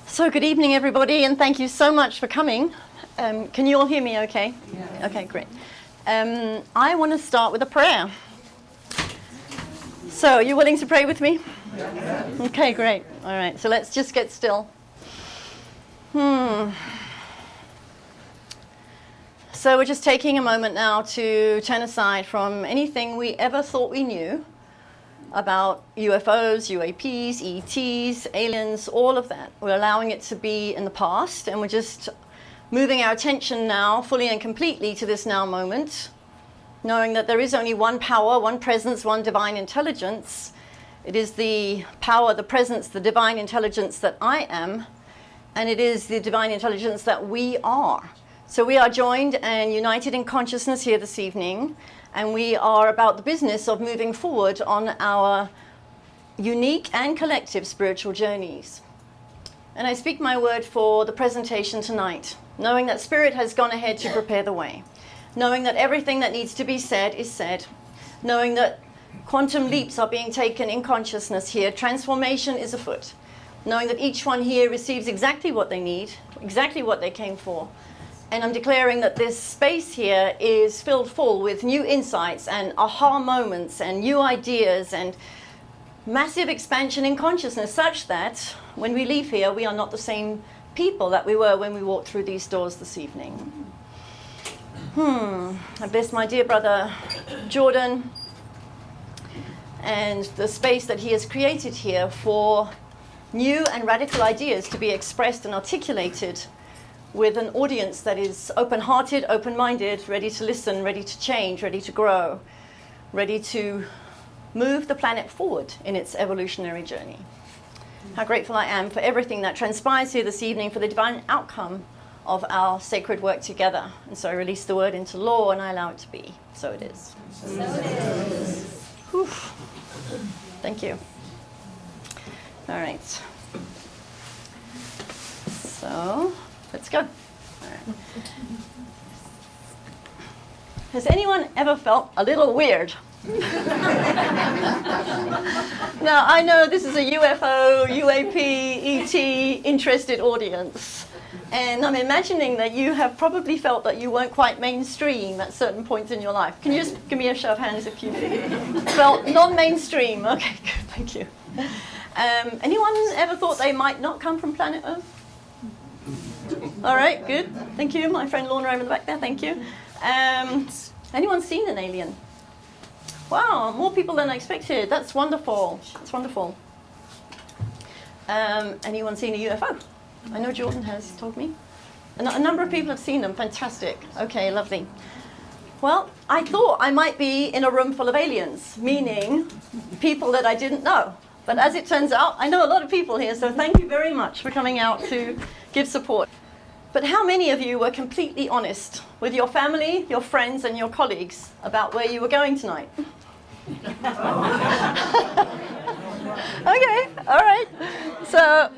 So good evening, everybody, and thank you so much for coming. Can you all hear me okay? Yeah. Okay, great. I want to start with a prayer. So, are you willing to pray with me? Yeah. Okay, great. All right, so let's just get still. So we're just taking a moment now to turn aside from anything we ever thought we knew about UFOs, UAPs, ETs, aliens, all of that. We're allowing it to be in the past, and we're just moving our attention now fully and completely to this now moment, knowing that there is only one power, one presence, one divine intelligence. It is the power, the presence, the divine intelligence that I am, and it is the divine intelligence that we are. So we are joined and united in consciousness here this evening, and we are about the business of moving forward on our unique and collective spiritual journeys. And I speak my word for the presentation tonight, knowing that Spirit has gone ahead to prepare the way, knowing that everything that needs to be said is said, knowing that quantum leaps are being taken in consciousness here, transformation is afoot, knowing that each one here receives exactly what they need, exactly what they came for. And I'm declaring that this space here is filled full with new insights and aha moments and new ideas and massive expansion in consciousness, such that when we leave here, we are not the same people that we were when we walked through these doors this evening. I bless my dear brother Jordan and the space that he has created here for new and radical ideas to be expressed and articulated with an audience that is open-hearted, open-minded, ready to listen, ready to change, ready to grow, ready to move the planet forward in its evolutionary journey. How grateful I am for everything that transpires here this evening, for the divine outcome of our sacred work together. And so I release the word into law and I allow it to be. So it is. So it is. Whew. Thank you. All right. So let's go. All right. Has anyone ever felt a little weird? Now, I know this is a UFO, UAP, ET interested audience, and I'm imagining that you have probably felt that you weren't quite mainstream at certain points in your life. Can you just give me a show of hands if you felt non-mainstream? Okay, good, thank you. Anyone ever thought they might not come from planet Earth? All right, good, thank you. My friend Lorna over the back there, thank you. Anyone seen an alien? Wow, more people than I expected. That's wonderful. That's wonderful. Anyone seen a UFO? I know Jordan has told me. A number of people have seen them. Fantastic. Okay, lovely. Well, I thought I might be in a room full of aliens, meaning people that I didn't know. But as it turns out, I know a lot of people here, so thank you very much for coming out to give support. But how many of you were completely honest with your family, your friends, and your colleagues about where you were going tonight? Okay, all right. So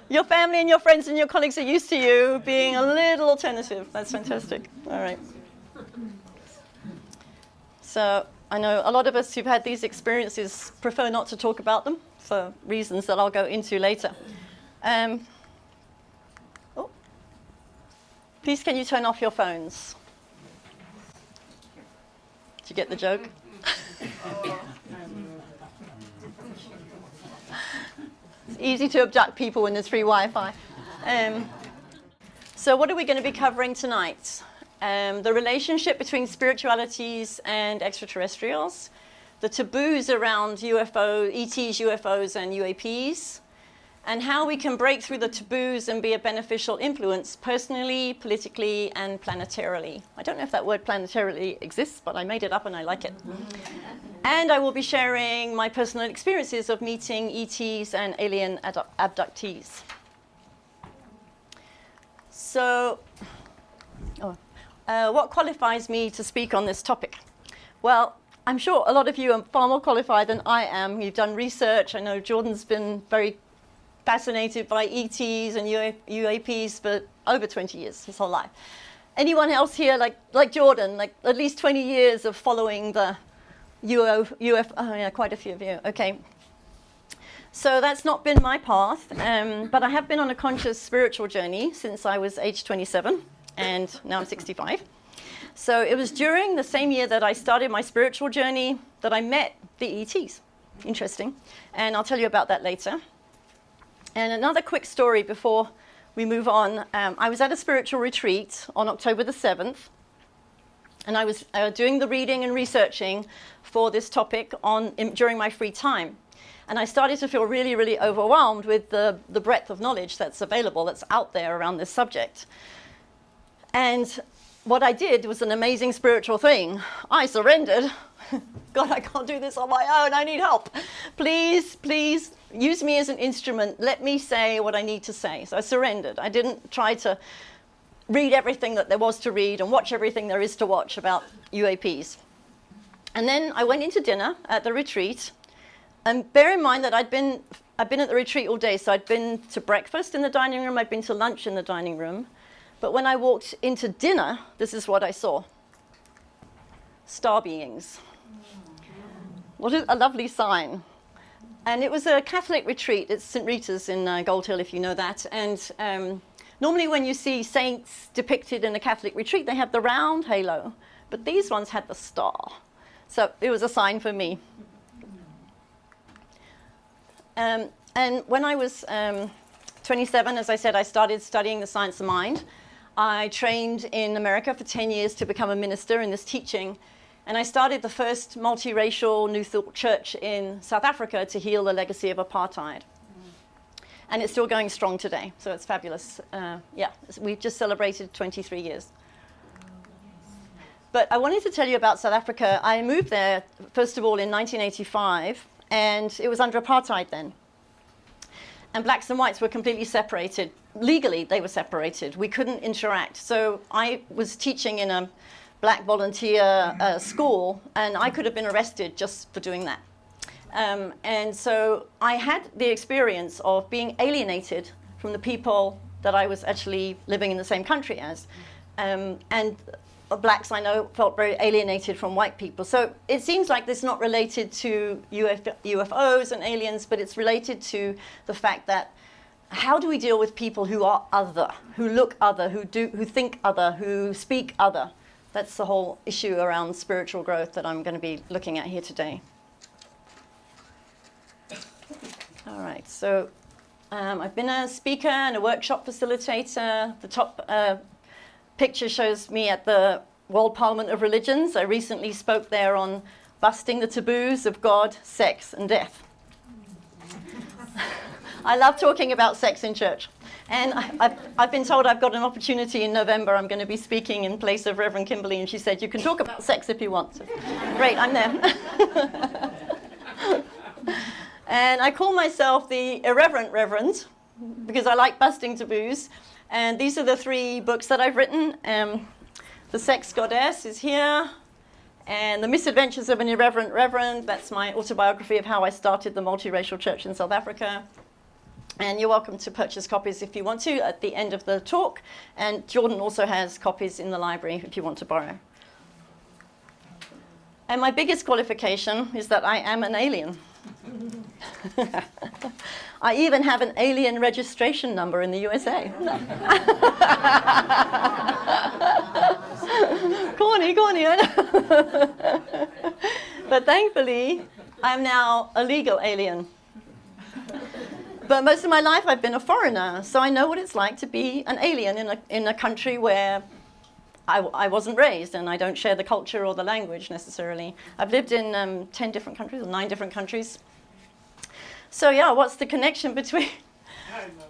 your family and your friends and your colleagues are used to you being a little alternative. That's fantastic. All right. So I know a lot of us who've had these experiences prefer not to talk about them for reasons that I'll go into later. Please, can you turn off your phones? Did you get the joke? It's easy to abduct people when there's free Wi-Fi. So what are we going to be covering tonight? The relationship between spiritualities and extraterrestrials, the taboos around UFO, ETs, UFOs, and UAPs, and how we can break through the taboos and be a beneficial influence personally, politically, and planetarily. I don't know if that word planetarily exists, but I made it up and I like it. And I will be sharing my personal experiences of meeting ETs and alien abductees. So, what qualifies me to speak on this topic? Well, I'm sure a lot of you are far more qualified than I am. You've done research. I know Jordan's been very fascinated by ETs and UAPs for over 20 years, his whole life. Anyone else here, like Jordan, like at least 20 years of following the Oh yeah, quite a few of you. Okay. So that's not been my path, but I have been on a conscious spiritual journey since I was age 27, and now I'm 65. So it was during the same year that I started my spiritual journey that I met the ETs. Interesting. And I'll tell you about that later. And another quick story before we move on. I was at a spiritual retreat on October the 7th, and I was doing the reading and researching for this topic during my free time. And I started to feel really, really overwhelmed with the breadth of knowledge that's available, that's out there around this subject. And what I did was an amazing spiritual thing. I surrendered. God, I can't do this on my own. I need help. Please, please use me as an instrument. Let me say what I need to say. So I surrendered. I didn't try to read everything that there was to read and watch everything there is to watch about UAPs. And then I went into dinner at the retreat. And bear in mind that I'd been at the retreat all day. So I'd been to breakfast in the dining room. I'd been to lunch in the dining room. But when I walked into dinner, this is what I saw. Star beings. What a lovely sign. And it was a Catholic retreat. It's St. Rita's in Gold Hill, if you know that. And normally when you see saints depicted in a Catholic retreat, they have the round halo. But these ones had the star. So it was a sign for me. And when I was 27, as I said, I started studying the science of mind. I trained in America for 10 years to become a minister in this teaching. And I started the first multiracial New Thought church in South Africa to heal the legacy of apartheid. And it's still going strong today, so it's fabulous. Yeah, we've just celebrated 23 years. But I wanted to tell you about South Africa. I moved there, first of all, in 1985. And it was under apartheid then. And blacks and whites were completely separated. Legally, they were separated. We couldn't interact. So I was teaching in a black volunteer school, and I could have been arrested just for doing that. And so I had the experience of being alienated from the people that I was actually living in the same country as. And blacks, I know, felt very alienated from white people. So it seems like this is not related to UFOs and aliens, but it's related to the fact that how do we deal with people who are other, who look other, who think other, who speak other? That's the whole issue around spiritual growth that I'm going to be looking at here today. All right, so I've been a speaker and a workshop facilitator. The top picture shows me at the World Parliament of Religions. I recently spoke there on busting the taboos of God, sex, and death. I love talking about sex in church. And I've been told I've got an opportunity in November. I'm going to be speaking in place of Reverend Kimberly, and she said, you can talk about sex if you want. So, great, I'm there. And I call myself the Irreverent Reverend because I like busting taboos. And these are the 3 books that I've written. The Sex Goddess is here. And The Misadventures of an Irreverent Reverend. That's my autobiography of how I started the multiracial church in South Africa. And you're welcome to purchase copies if you want to at the end of the talk. And Jordan also has copies in the library if you want to borrow. And my biggest qualification is that I am an alien. I even have an alien registration number in the USA. Corny, I know. But thankfully, I'm now a legal alien. But most of my life, I've been a foreigner, so I know what it's like to be an alien in a country where I wasn't raised, and I don't share the culture or the language necessarily. I've lived in 10 different countries, or 9 different countries. So yeah, what's the connection between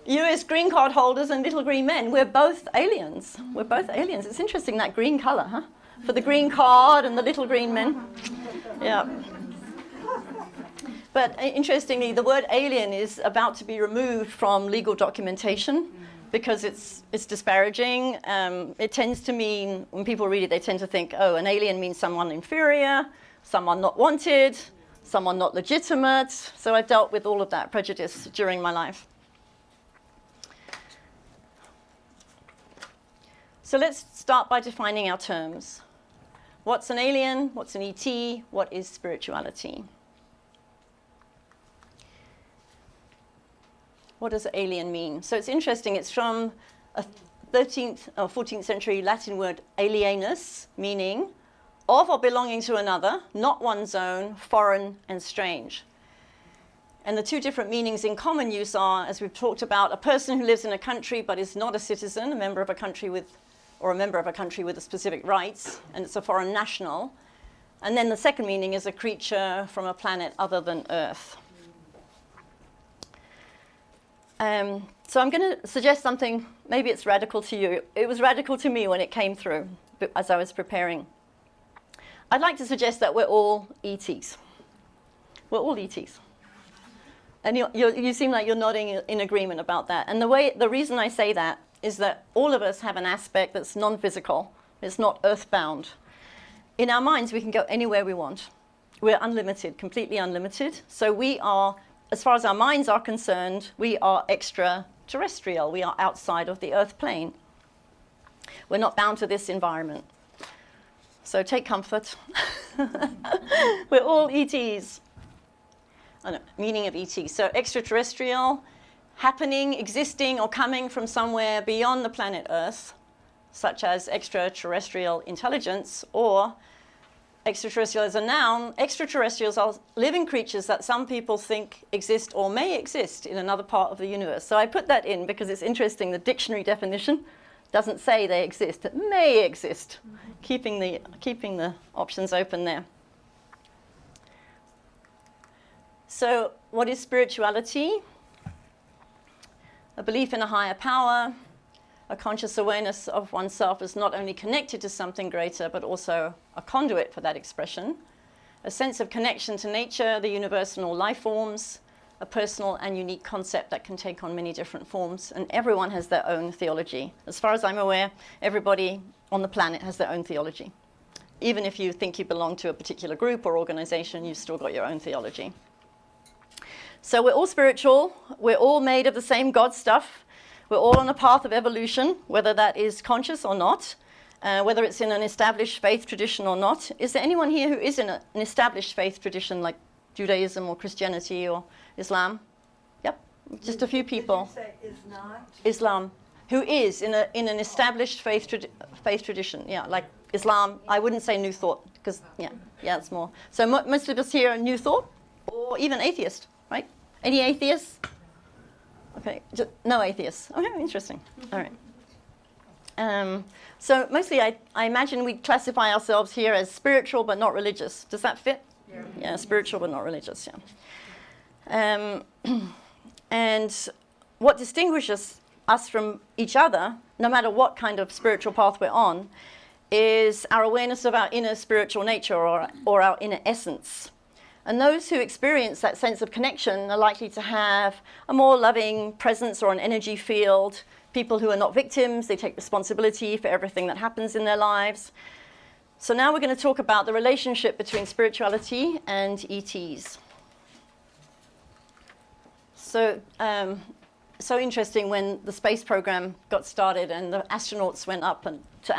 US green card holders and little green men? We're both aliens. We're both aliens. It's interesting, that green color, huh? For the green card and the little green men. Yeah. But interestingly, the word alien is about to be removed from legal documentation because it's disparaging. It tends to mean, when people read it, they tend to think, oh, an alien means someone inferior, someone not wanted, someone not legitimate. So I've dealt with all of that prejudice during my life. So let's start by defining our terms. what's an alien? What's an ET? What is spirituality? What does alien mean? So it's interesting. It's from a 13th or 14th century Latin word alienus, meaning of or belonging to another, not one's own, foreign and strange. And the two different meanings in common use are, as we've talked about, a person who lives in a country but is not a citizen, a member of a country with, or a member of a country with specific rights, and it's a foreign national. And then the second meaning is a creature from a planet other than Earth. So I'm going to suggest something, maybe it's radical to you. It was radical to me when it came through as I was preparing. I'd like to suggest that we're all ETs. We're all ETs. And you seem like you're nodding in agreement about that. And the reason I say that is that all of us have an aspect that's non-physical. It's not earthbound. In our minds, we can go anywhere we want. We're unlimited, completely unlimited. So we are, as far as our minds are concerned, we are extraterrestrial. We are outside of the Earth plane. We're not bound to this environment. So take comfort. We're all ETs. Oh, no, meaning of ET. So extraterrestrial, happening, existing, or coming from somewhere beyond the planet Earth, such as extraterrestrial intelligence, or extraterrestrial as a noun. Extraterrestrials are living creatures that some people think exist or may exist in another part of the universe. So I put that in because it's interesting. The dictionary definition doesn't say they exist. It may exist, keeping the options open there. So what is spirituality? A belief in a higher power, a conscious awareness of oneself as not only connected to something greater, but also a conduit for that expression, a sense of connection to nature, the universe and all life forms, a personal and unique concept that can take on many different forms, and everyone has their own theology. As far as I'm aware, everybody on the planet has their own theology. Even if you think you belong to a particular group or organization, you've still got your own theology. So we're all spiritual, we're all made of the same God stuff, we're all on a path of evolution, whether that is conscious or not, whether it's in an established faith tradition or not. Is there anyone here who is in an established faith tradition like Judaism or Christianity or Islam? Yep, just a few people. Did you say is not? Islam, who is in an established faith tradition, yeah, like Islam. I wouldn't say New Thought, because, yeah, it's more. So most of us here are New Thought, or even atheist, right? Any atheists? Okay, no atheists. Okay, interesting. All right. So mostly I imagine we classify ourselves here as spiritual but not religious. Does that fit? Yeah, yeah, spiritual but not religious, yeah. And what distinguishes us from each other, no matter what kind of spiritual path we're on, is our awareness of our inner spiritual nature or our inner essence. And those who experience that sense of connection are likely to have a more loving presence or an energy field. People who are not victims, they take responsibility for everything that happens in their lives. So now we're going to talk about the relationship between spirituality and ETs. So, so interesting when the space program got started and the astronauts went up and to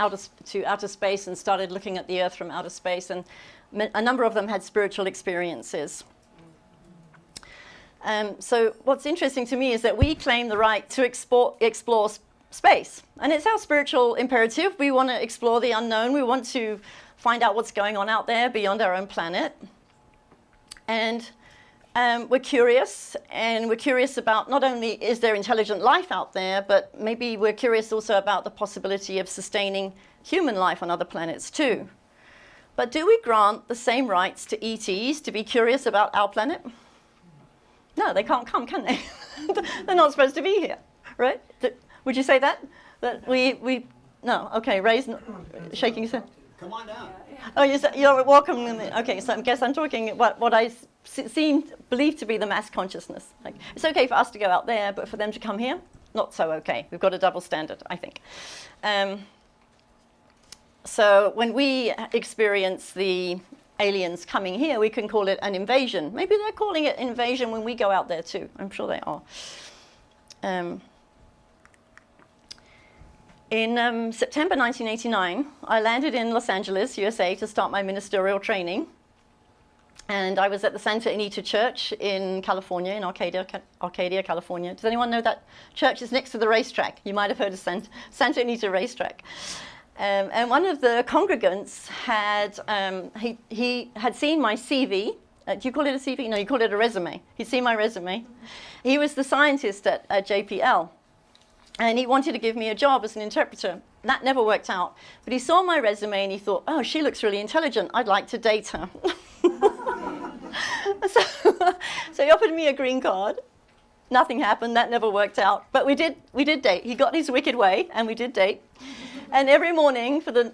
outer space and started looking at the Earth from outer space, and a number of them had spiritual experiences. So what's interesting to me is that we claim the right to explore space. And it's our spiritual imperative. We want to explore the unknown. We want to find out what's going on out there beyond our own planet. And we're curious. And we're curious about not only is there intelligent life out there, but maybe we're curious also about the possibility of sustaining human life on other planets too. But do we grant the same rights to ETs to be curious about our planet? No, they can't come, can they? They're not supposed to be here, right? Would you say that? That we no, okay, Ray's shaking his head. Come on down. Oh, you're welcome. Okay, so I guess I'm talking what I believe to be the mass consciousness. Like, it's okay for us to go out there, but for them to come here, not so okay. We've got a double standard, I think. So when we experience the aliens coming here, we can call it an invasion. Maybe they're calling it invasion when we go out there too. I'm sure they are. In September 1989, I landed in Los Angeles, USA, to start my ministerial training. And I was at the Santa Anita Church in California, in Arcadia, California. Does anyone know that church is next to the racetrack? You might have heard of Santa Anita racetrack. And one of the congregants had, he had seen my CV. Do you call it a CV? No, you call it a resume. He'd seen my resume. He was the scientist at JPL. And he wanted to give me a job as an interpreter. That never worked out. But he saw my resume and he thought, oh, she looks really intelligent. I'd like to date her. So he offered me a green card. Nothing happened. That never worked out. But we did date. He got his wicked way, and we did date. And every morning for the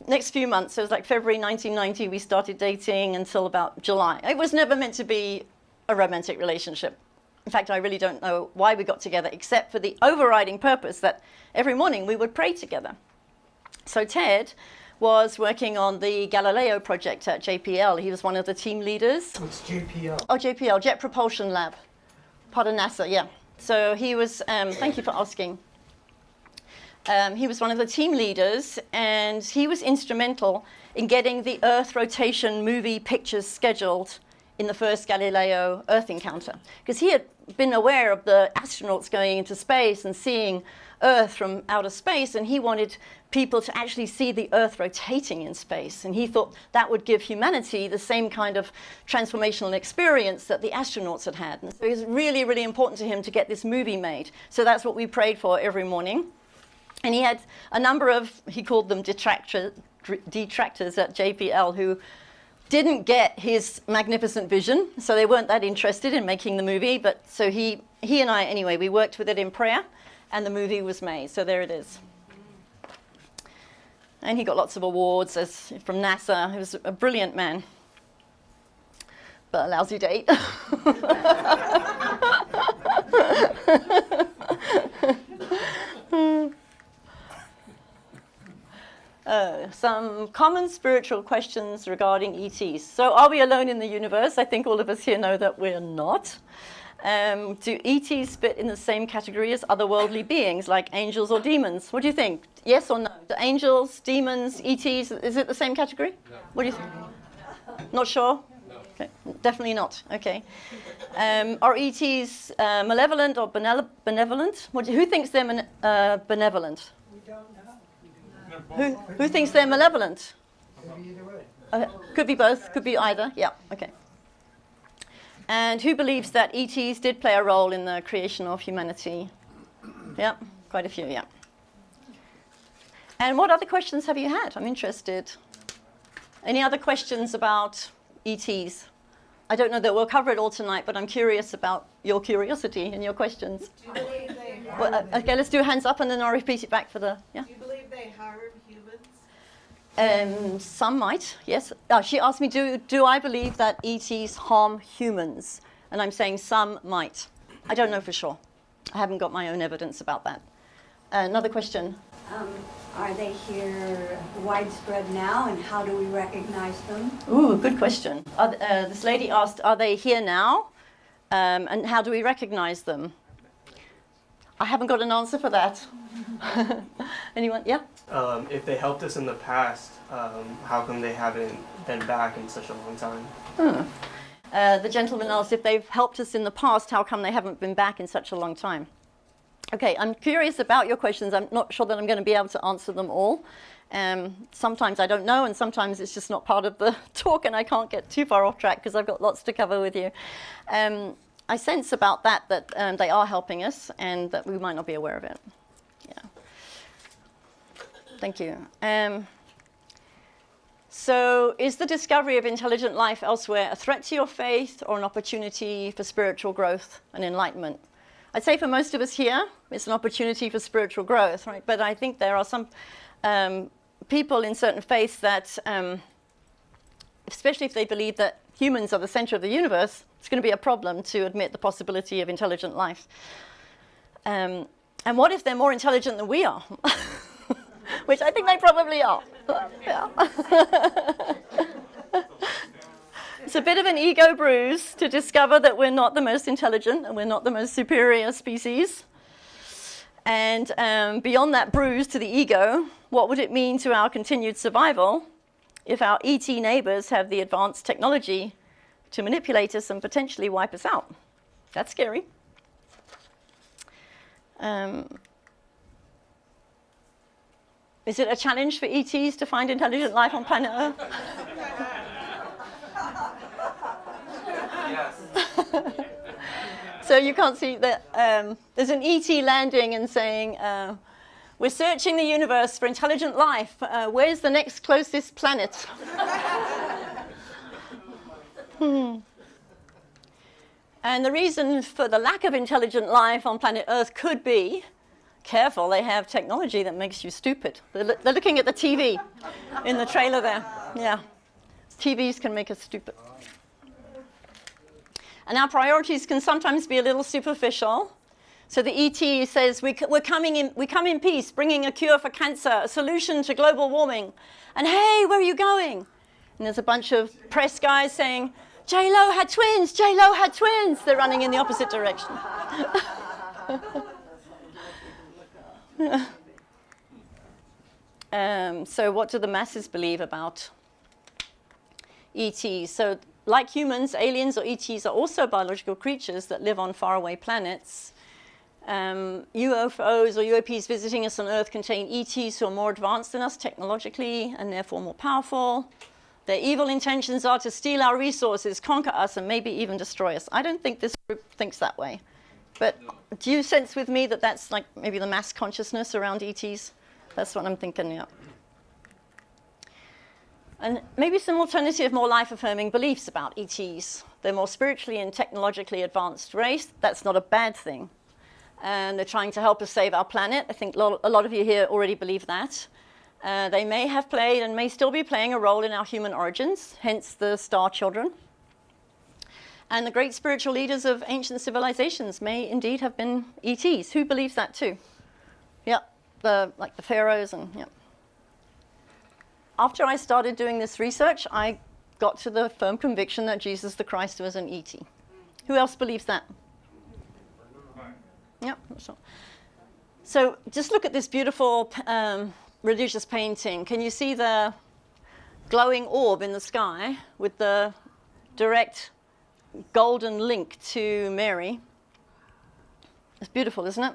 next few months, so it was like February 1990, we started dating until about July. It was never meant to be a romantic relationship. In fact, I really don't know why we got together, except for the overriding purpose that every morning we would pray together. So Ted was working on the Galileo project at JPL. He was one of the team leaders. What's JPL? Oh, JPL, Jet Propulsion Lab, part of NASA, yeah. So he was, thank you for asking. He was one of the team leaders, and he was instrumental in getting the Earth rotation movie pictures scheduled in the first Galileo Earth encounter. Because he had been aware of the astronauts going into space and seeing Earth from outer space, and he wanted people to actually see the Earth rotating in space. And he thought that would give humanity the same kind of transformational experience that the astronauts had had. And so it was really, really important to him to get this movie made. So that's what we prayed for every morning. And he had a number of, he called them detractors at JPL, who didn't get his magnificent vision, so they weren't that interested in making the movie. But so he and I, anyway, we worked with it in prayer, and the movie was made. So there it is. And he got lots of awards from NASA. He was a brilliant man, but a lousy date. Some common spiritual questions regarding ETs. So are we alone in the universe? I think all of us here know that we're not. Do ETs fit in the same category as otherworldly beings like angels or demons? What do you think? Yes or no? Do angels, demons, ETs, is it the same category? No. What do you think? Not sure? No. Okay. Definitely not. Okay. Are ETs malevolent or benevolent? Who thinks they're benevolent? We don't know. Who thinks they're malevolent? Could be either way. Could be both, could be either. Yeah, okay. And who believes that ETs did play a role in the creation of humanity? Yeah, quite a few, yeah. And what other questions have you had? I'm interested. Any other questions about ETs? I don't know that we'll cover it all tonight, but I'm curious about your curiosity and your questions. Do you believe they harm Well, okay, let's do hands up and then I'll repeat it back for the, yeah? Do you believe they harm humans? Some might, yes. She asked me, do I believe that ETs harm humans? And I'm saying some might. I don't know for sure. I haven't got my own evidence about that. Another question. Are they here widespread now, and how do we recognize them? Ooh, good question. This lady asked, are they here now? And how do we recognize them? I haven't got an answer for that. Anyone? Yeah? If they helped us in the past, how come they haven't been back in such a long time? The gentleman asked if they've helped us in the past, how come they haven't been back in such a long time? Okay, I'm curious about your questions. I'm not sure that I'm going to be able to answer them all. Sometimes I don't know, and sometimes it's just not part of the talk, and I can't get too far off track because I've got lots to cover with you. I sense about that they are helping us, and that we might not be aware of it. Yeah. Thank you. So is the discovery of intelligent life elsewhere a threat to your faith or an opportunity for spiritual growth and enlightenment? I'd say for most of us here, it's an opportunity for spiritual growth, right? But I think there are some people in certain faiths that, especially if they believe that humans are the center of the universe, it's going to be a problem to admit the possibility of intelligent life. And what if they're more intelligent than we are? Which I think they probably are. Yeah. It's a bit of an ego bruise to discover that we're not the most intelligent and we're not the most superior species. And beyond that bruise to the ego, what would it mean to our continued survival if our ET neighbors have the advanced technology to manipulate us and potentially wipe us out? That's scary. Is it a challenge for ETs to find intelligent life on planet Earth? Yes. So you can't see that there's an ET landing and saying, we're searching the universe for intelligent life. Where's the next closest planet? And the reason for the lack of intelligent life on planet Earth could be, careful, they have technology that makes you stupid. They're looking at the TV in the trailer there. Yeah, TVs can make us stupid. And our priorities can sometimes be a little superficial. So the ET says, we come in peace, bringing a cure for cancer, a solution to global warming. And hey, where are you going? And there's a bunch of press guys saying, J-Lo had twins, J-Lo had twins. They're running in the opposite direction. So what do the masses believe about ETs? So like humans, aliens or ETs are also biological creatures that live on faraway planets. UFOs or UAPs visiting us on Earth contain ETs who are more advanced than us technologically and therefore more powerful. Their evil intentions are to steal our resources, conquer us, and maybe even destroy us. I don't think this group thinks that way. But do you sense with me that that's like maybe the mass consciousness around ETs? That's what I'm thinking, yeah. And maybe some alternative, more life-affirming beliefs about ETs. They're more spiritually and technologically advanced race. That's not a bad thing. And they're trying to help us save our planet. I think a lot of you here already believe that. They may have played and may still be playing a role in our human origins, hence the star children. And the great spiritual leaders of ancient civilizations may indeed have been ETs. Who believes that too? Yeah, like the pharaohs and yeah. After I started doing this research, I got to the firm conviction that Jesus the Christ was an ET. Who else believes that? Yeah. So just look at this beautiful religious painting. Can you see the glowing orb in the sky with the direct golden link to Mary? It's beautiful, isn't it?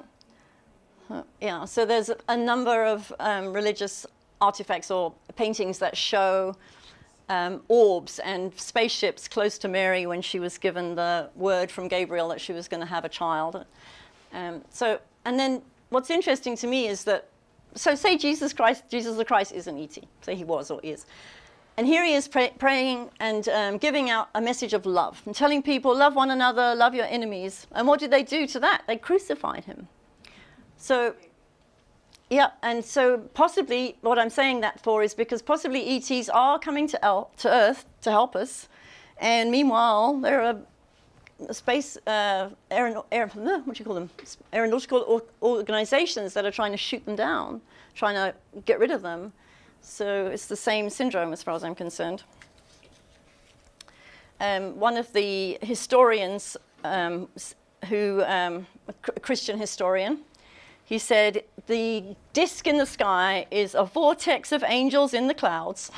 Yeah, so there's a number of religious artifacts or paintings that show orbs and spaceships close to Mary when she was given the word from Gabriel that she was going to have a child. And then what's interesting to me is that, so say Jesus the Christ is an ET, say he was or is. And here he is praying and giving out a message of love and telling people, love one another, love your enemies. And what did they do to that? They crucified him. So, yeah, and so possibly what I'm saying that for is because possibly ETs are coming to Earth to help us. And meanwhile, there are space, aeronautical organizations that are trying to shoot them down, trying to get rid of them. So it's the same syndrome as far as I'm concerned. One of the historians, a Christian historian, he said, the disk in the sky is a vortex of angels in the clouds.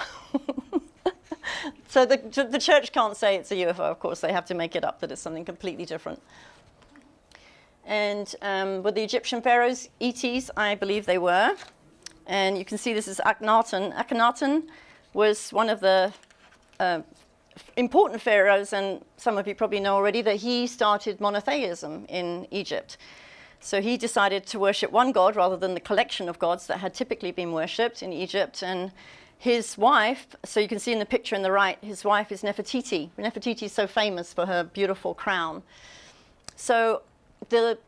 So the church can't say it's a UFO, of course. They have to make it up that it's something completely different. And were the Egyptian pharaohs ETs? I believe they were. And you can see this is Akhenaten. Akhenaten was one of the important pharaohs, and some of you probably know already that he started monotheism in Egypt. So he decided to worship one god rather than the collection of gods that had typically been worshipped in Egypt. And his wife, so you can see in the picture on the right, his wife is Nefertiti. Nefertiti is so famous for her beautiful crown. So the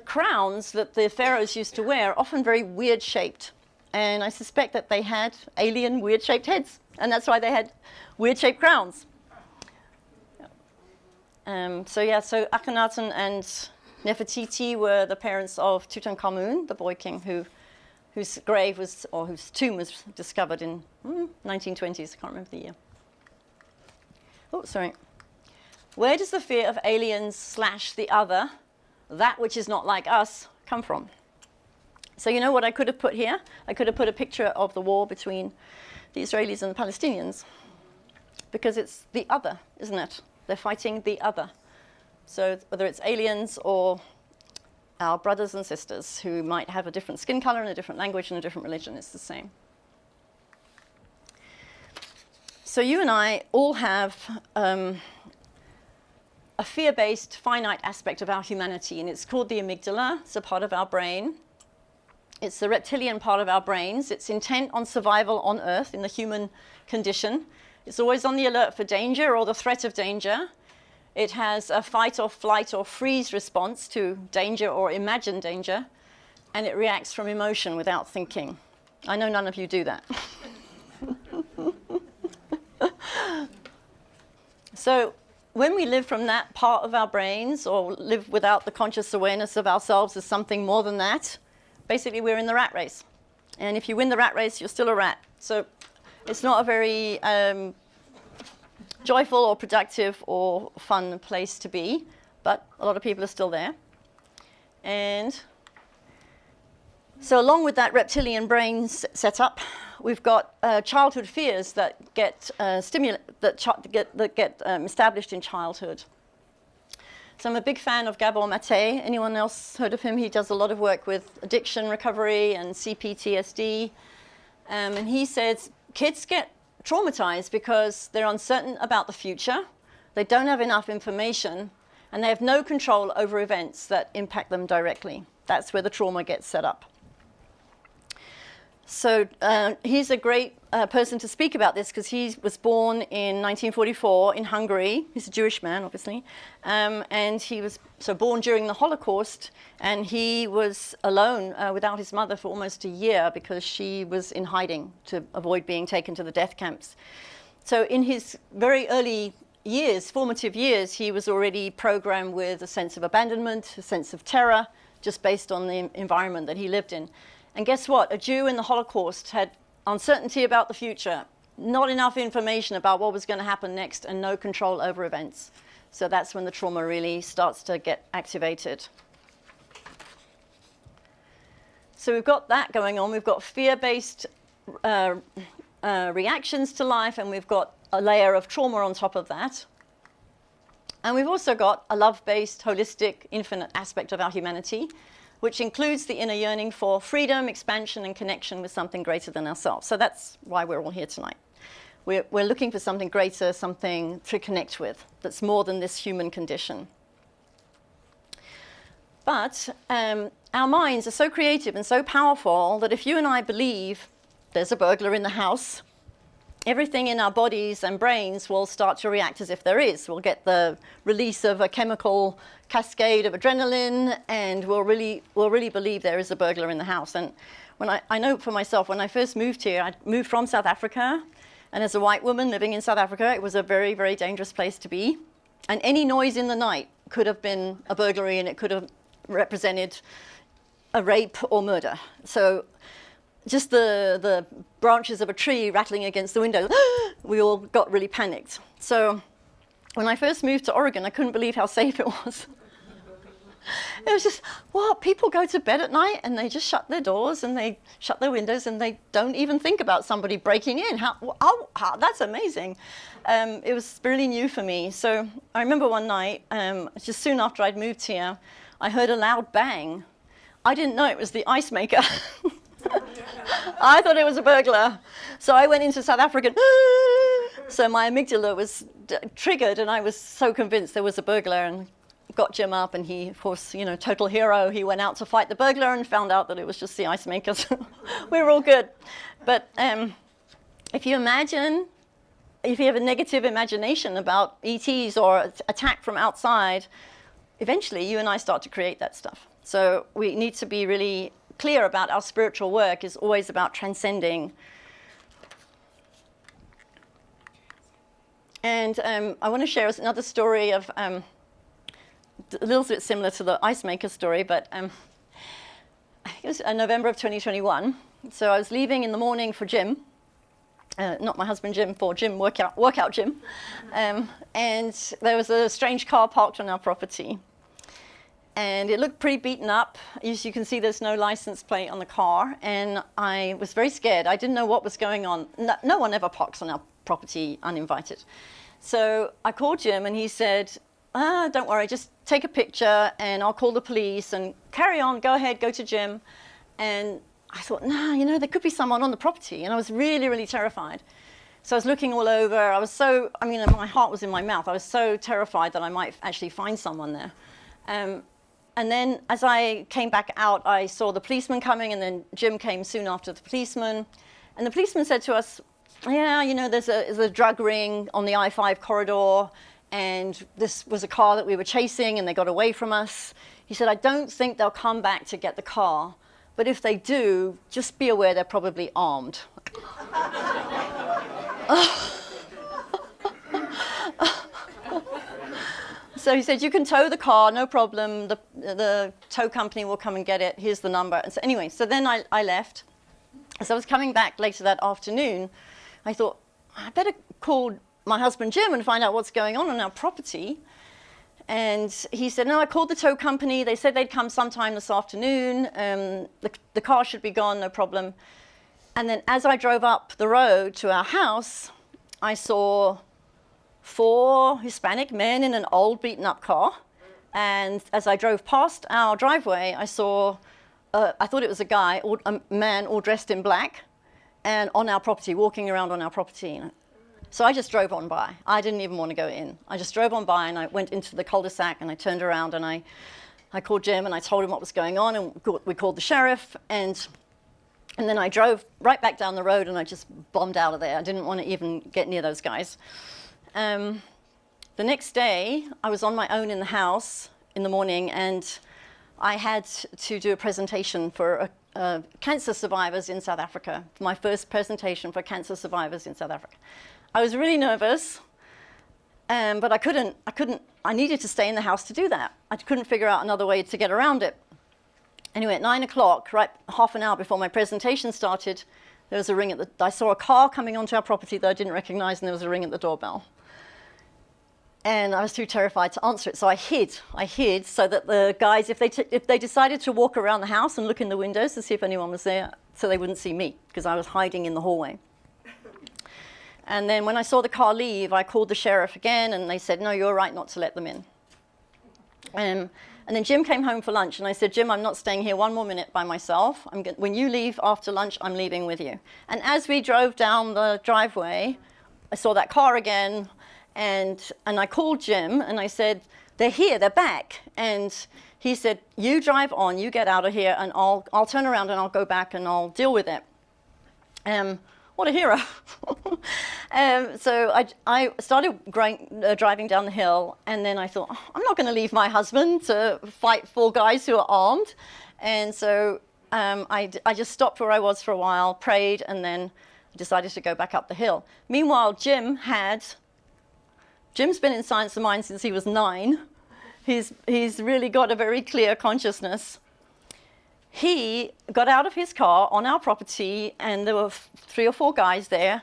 crowns that the pharaohs used to wear are often very weird shaped. And I suspect that they had alien weird shaped heads. And that's why they had weird shaped crowns. So Akhenaten and Nefertiti were the parents of Tutankhamun, the boy king whose grave was, or whose tomb was discovered in 1920s, I can't remember the year. Oh, sorry. Where does the fear of aliens / the other, that which is not like us, come from? So you know what I could have put here? I could have put a picture of the war between the Israelis and the Palestinians, because it's the other, isn't it? They're fighting the other. So whether it's aliens or our brothers and sisters who might have a different skin color and a different language and a different religion, it's the same. So you and I all have a fear-based, finite aspect of our humanity, and it's called the amygdala. It's a part of our brain. It's the reptilian part of our brains. It's intent on survival on Earth in the human condition. It's always on the alert for danger or the threat of danger. It has a fight or flight or freeze response to danger or imagined danger, and it reacts from emotion without thinking. I know none of you do that. So when we live from that part of our brains or live without the conscious awareness of ourselves as something more than that, basically we're in the rat race. And if you win the rat race, you're still a rat. So it's not a very joyful or productive or fun place to be, but a lot of people are still there. And so along with that reptilian brain setup, we've got childhood fears that get established in childhood. So I'm a big fan of Gabor Mate. Anyone else heard of him? He does a lot of work with addiction recovery and CPTSD. And he says kids get traumatized because they're uncertain about the future, they don't have enough information, and they have no control over events that impact them directly. That's where the trauma gets set up. So he's a great person to speak about this because he was born in 1944 in Hungary. He's a Jewish man, obviously. And he was born during the Holocaust, and he was alone without his mother for almost a year because she was in hiding to avoid being taken to the death camps. So in his very early years, formative years, he was already programmed with a sense of abandonment, a sense of terror, just based on the environment that he lived in. And guess what? A Jew in the Holocaust had uncertainty about the future, not enough information about what was going to happen next, and no control over events. So that's when the trauma really starts to get activated. So we've got that going on. We've got fear-based reactions to life, and we've got a layer of trauma on top of that. And we've also got a love-based, holistic, infinite aspect of our humanity, which includes the inner yearning for freedom, expansion, and connection with something greater than ourselves. So that's why we're all here tonight. We're looking for something greater, something to connect with, that's more than this human condition. But our minds are so creative and so powerful that if you and I believe there's a burglar in the house, everything in our bodies and brains will start to react as if there is. We'll get the release of a chemical cascade of adrenaline, and we'll really believe there is a burglar in the house. And when I know for myself, when I first moved here, I moved from South Africa, and as a white woman living in South Africa, it was a very, very dangerous place to be. And any noise in the night could have been a burglary, and it could have represented a rape or murder. So just the branches of a tree rattling against the window, we all got really panicked. So when I first moved to Oregon, I couldn't believe how safe it was. It was just, what? People go to bed at night and they just shut their doors and they shut their windows and they don't even think about somebody breaking in. That's amazing. It was really new for me. So I remember one night, just soon after I'd moved here, I heard a loud bang. I didn't know it was the ice maker. I thought it was a burglar. So I went into South Africa. So my amygdala was triggered, and I was so convinced there was a burglar, and got Jim up, and he, of course, total hero. He went out to fight the burglar and found out that it was just the ice maker. So we were all good. But if you have a negative imagination about ETs or attack from outside, eventually you and I start to create that stuff. So we need to be really clear about our spiritual work is always about transcending. And I want to share another story of a little bit similar to the ice maker story, but I think it was November of 2021. So I was leaving in the morning for gym, not my husband Jim, for gym, workout gym. And there was a strange car parked on our property. and it looked pretty beaten up. As you can see, there's no license plate on the car, and I was very scared. I didn't know what was going on. No one ever parks on our property uninvited. So I called Jim, and he said, don't worry, just take a picture, and I'll call the police, and carry on, go ahead, go to Jim. And I thought, nah, you know, there could be someone on the property, and I was really, really terrified. So I was looking all over. My heart was in my mouth. I was so terrified that I might actually find someone there. And then as I came back out, I saw the policeman coming, and then Jim came soon after the policeman. And the policeman said to us, yeah, you know, there's a drug ring on the I-5 corridor, and this was a car that we were chasing, and they got away from us. He said, I don't think they'll come back to get the car, but if they do, just be aware they're probably armed. So he said, you can tow the car, no problem. The tow company will come and get it. Here's the number. And so anyway, so then I left. As I was coming back later that afternoon, I thought, I better call my husband Jim and find out what's going on our property. And he said, no, I called the tow company. They said they'd come sometime this afternoon. The car should be gone, no problem. And then as I drove up the road to our house, I saw 4 Hispanic men in an old beaten up car. And as I drove past our driveway, I saw, I thought it was a man all dressed in black, and on our property, walking around on our property. So I just drove on by. I didn't even want to go in. I just drove on by, and I went into the cul-de-sac, and I turned around, and I called Jim, and I told him what was going on, and we called the sheriff, and then I drove right back down the road, and I just bombed out of there. I didn't want to even get near those guys. The next day, I was on my own in the house in the morning, and I had to do a presentation for cancer survivors in South Africa, my first presentation for cancer survivors in South Africa. I was really nervous, but I needed to stay in the house to do that. I couldn't figure out another way to get around it. Anyway, at 9 o'clock, right half an hour before my presentation started, there was a ring I saw a car coming onto our property that I didn't recognize, and there was a ring at the doorbell. And I was too terrified to answer it, so I hid so that the guys, if they decided to walk around the house and look in the windows to see if anyone was there, so they wouldn't see me, because I was hiding in the hallway. And then when I saw the car leave, I called the sheriff again, and they said, no, you're right not to let them in. And then Jim came home for lunch, and I said, Jim, I'm not staying here one more minute by myself. When you leave after lunch, I'm leaving with you. And as we drove down the driveway, I saw that car again. And I called Jim, and I said, they're here, they're back. And he said, you drive on, you get out of here, and I'll turn around and I'll go back and I'll deal with it. What a hero. So I started driving down the hill, and then I thought, I'm not going to leave my husband to fight 4 guys who are armed. And so I just stopped where I was for a while, prayed, and then decided to go back up the hill. Meanwhile, Jim's been in Science of Mind since he was 9. He's really got a very clear consciousness. He got out of his car on our property, and there were 3 or 4 guys there,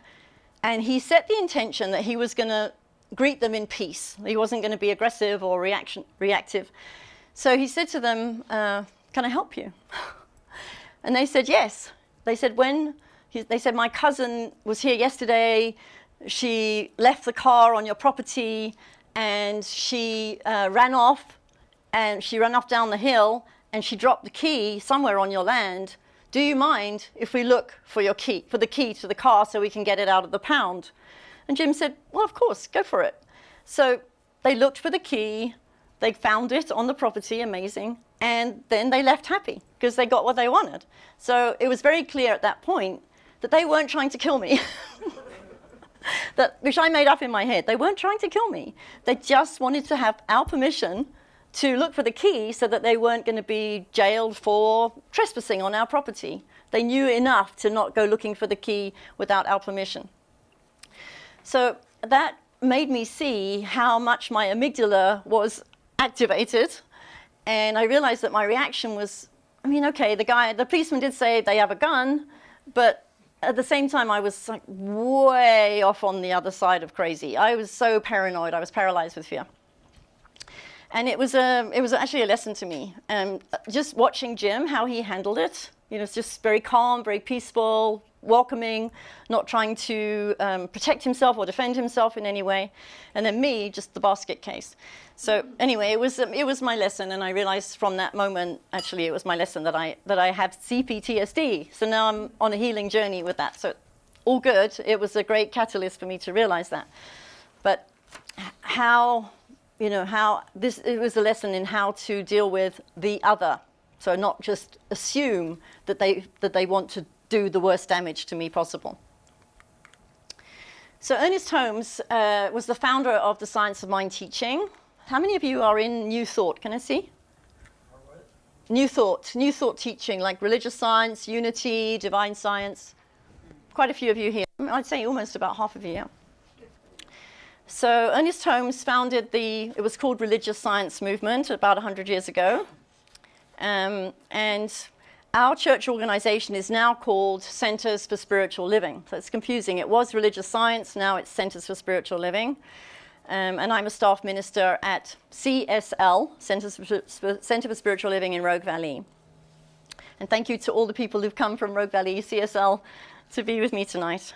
and he set the intention that he was going to greet them in peace. He wasn't going to be aggressive or reactive. So he said to them, can I help you? And they said yes. They said, my cousin was here yesterday. She left the car on your property, and she ran off down the hill, and she dropped the key somewhere on your land. Do you mind if we look for the key to the car so we can get it out of the pound? And Jim said, well, of course, go for it. So they looked for the key, they found it on the property, amazing, and then they left happy because they got what they wanted. So it was very clear at that point that they weren't trying to kill me. Which I made up in my head. They weren't trying to kill me. They just wanted to have our permission to look for the key so that they weren't going to be jailed for trespassing on our property. They knew enough to not go looking for the key without our permission. So that made me see how much my amygdala was activated, and I realized that my reaction was, okay, the policeman did say they have a gun, but at the same time, I was like way off on the other side of crazy. I was so paranoid. I was paralyzed with fear. And it was actually a lesson to me. Just watching Jim, how he handled it, it's just very calm, very peaceful, welcoming, not trying to protect himself or defend himself in any way. And then me, just the basket case. So anyway, it was my lesson, and I realized from that moment, actually, it was my lesson that I have CPTSD. So now I'm on a healing journey with that. So all good. It was a great catalyst for me to realize that. But it was a lesson in how to deal with the other. So not just assume that they want to do the worst damage to me possible. So Ernest Holmes was the founder of the Science of Mind teaching. How many of you are in New Thought? Can I see? New Thought teaching, like religious science, unity, divine science. Quite a few of you here. I'd say almost about half of you, yeah. So Ernest Holmes founded it was called Religious Science Movement about 100 years ago. And our church organization is now called Centers for Spiritual Living. So it's confusing. It was Religious Science, now it's Centers for Spiritual Living. And I'm a staff minister at CSL, Center for Spiritual Living in Rogue Valley. And thank you to all the people who've come from Rogue Valley, CSL, to be with me tonight.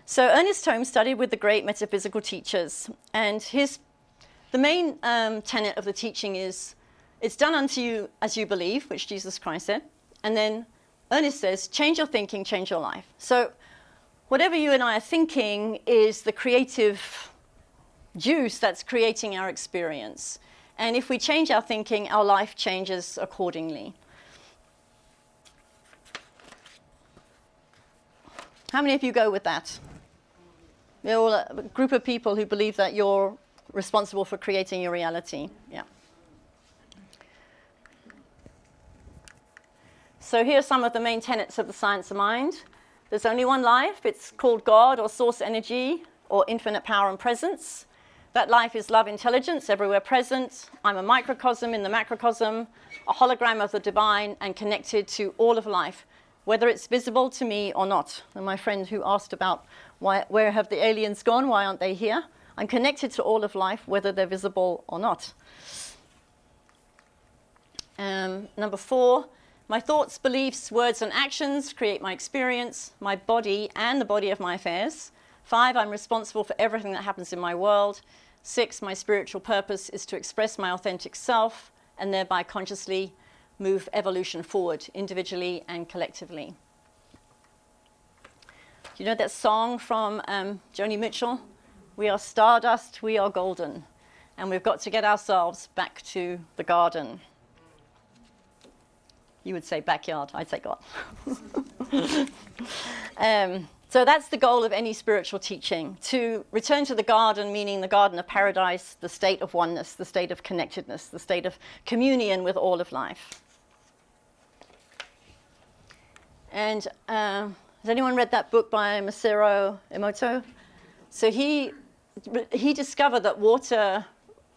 So Ernest Holmes studied with the great metaphysical teachers. And the main tenet of the teaching is, it's done unto you as you believe, which Jesus Christ said. And then Ernest says, change your thinking, change your life. So whatever you and I are thinking is the creative juice that's creating our experience. And if we change our thinking, our life changes accordingly. How many of you go with that? You're all a group of people who believe that you're responsible for creating your reality. Yeah. So here are some of the main tenets of the science of mind. There's only one life. It's called God or source energy or infinite power and presence. That life is love intelligence, everywhere present. I'm a microcosm in the macrocosm, a hologram of the divine and connected to all of life, whether it's visible to me or not. And my friend who asked about where have the aliens gone, why aren't they here? I'm connected to all of life, whether they're visible or not. Number 4, my thoughts, beliefs, words, and actions create my experience, my body, and the body of my affairs. 5, I'm responsible for everything that happens in my world. 6, my spiritual purpose is to express my authentic self and thereby consciously move evolution forward, individually and collectively. Do you know that song from Joni Mitchell? We are stardust, we are golden, and we've got to get ourselves back to the garden. You would say backyard, I'd say God. So that's the goal of any spiritual teaching, to return to the garden, meaning the garden of paradise, the state of oneness, the state of connectedness, the state of communion with all of life. And has anyone read that book by Masaru Emoto? So he discovered that water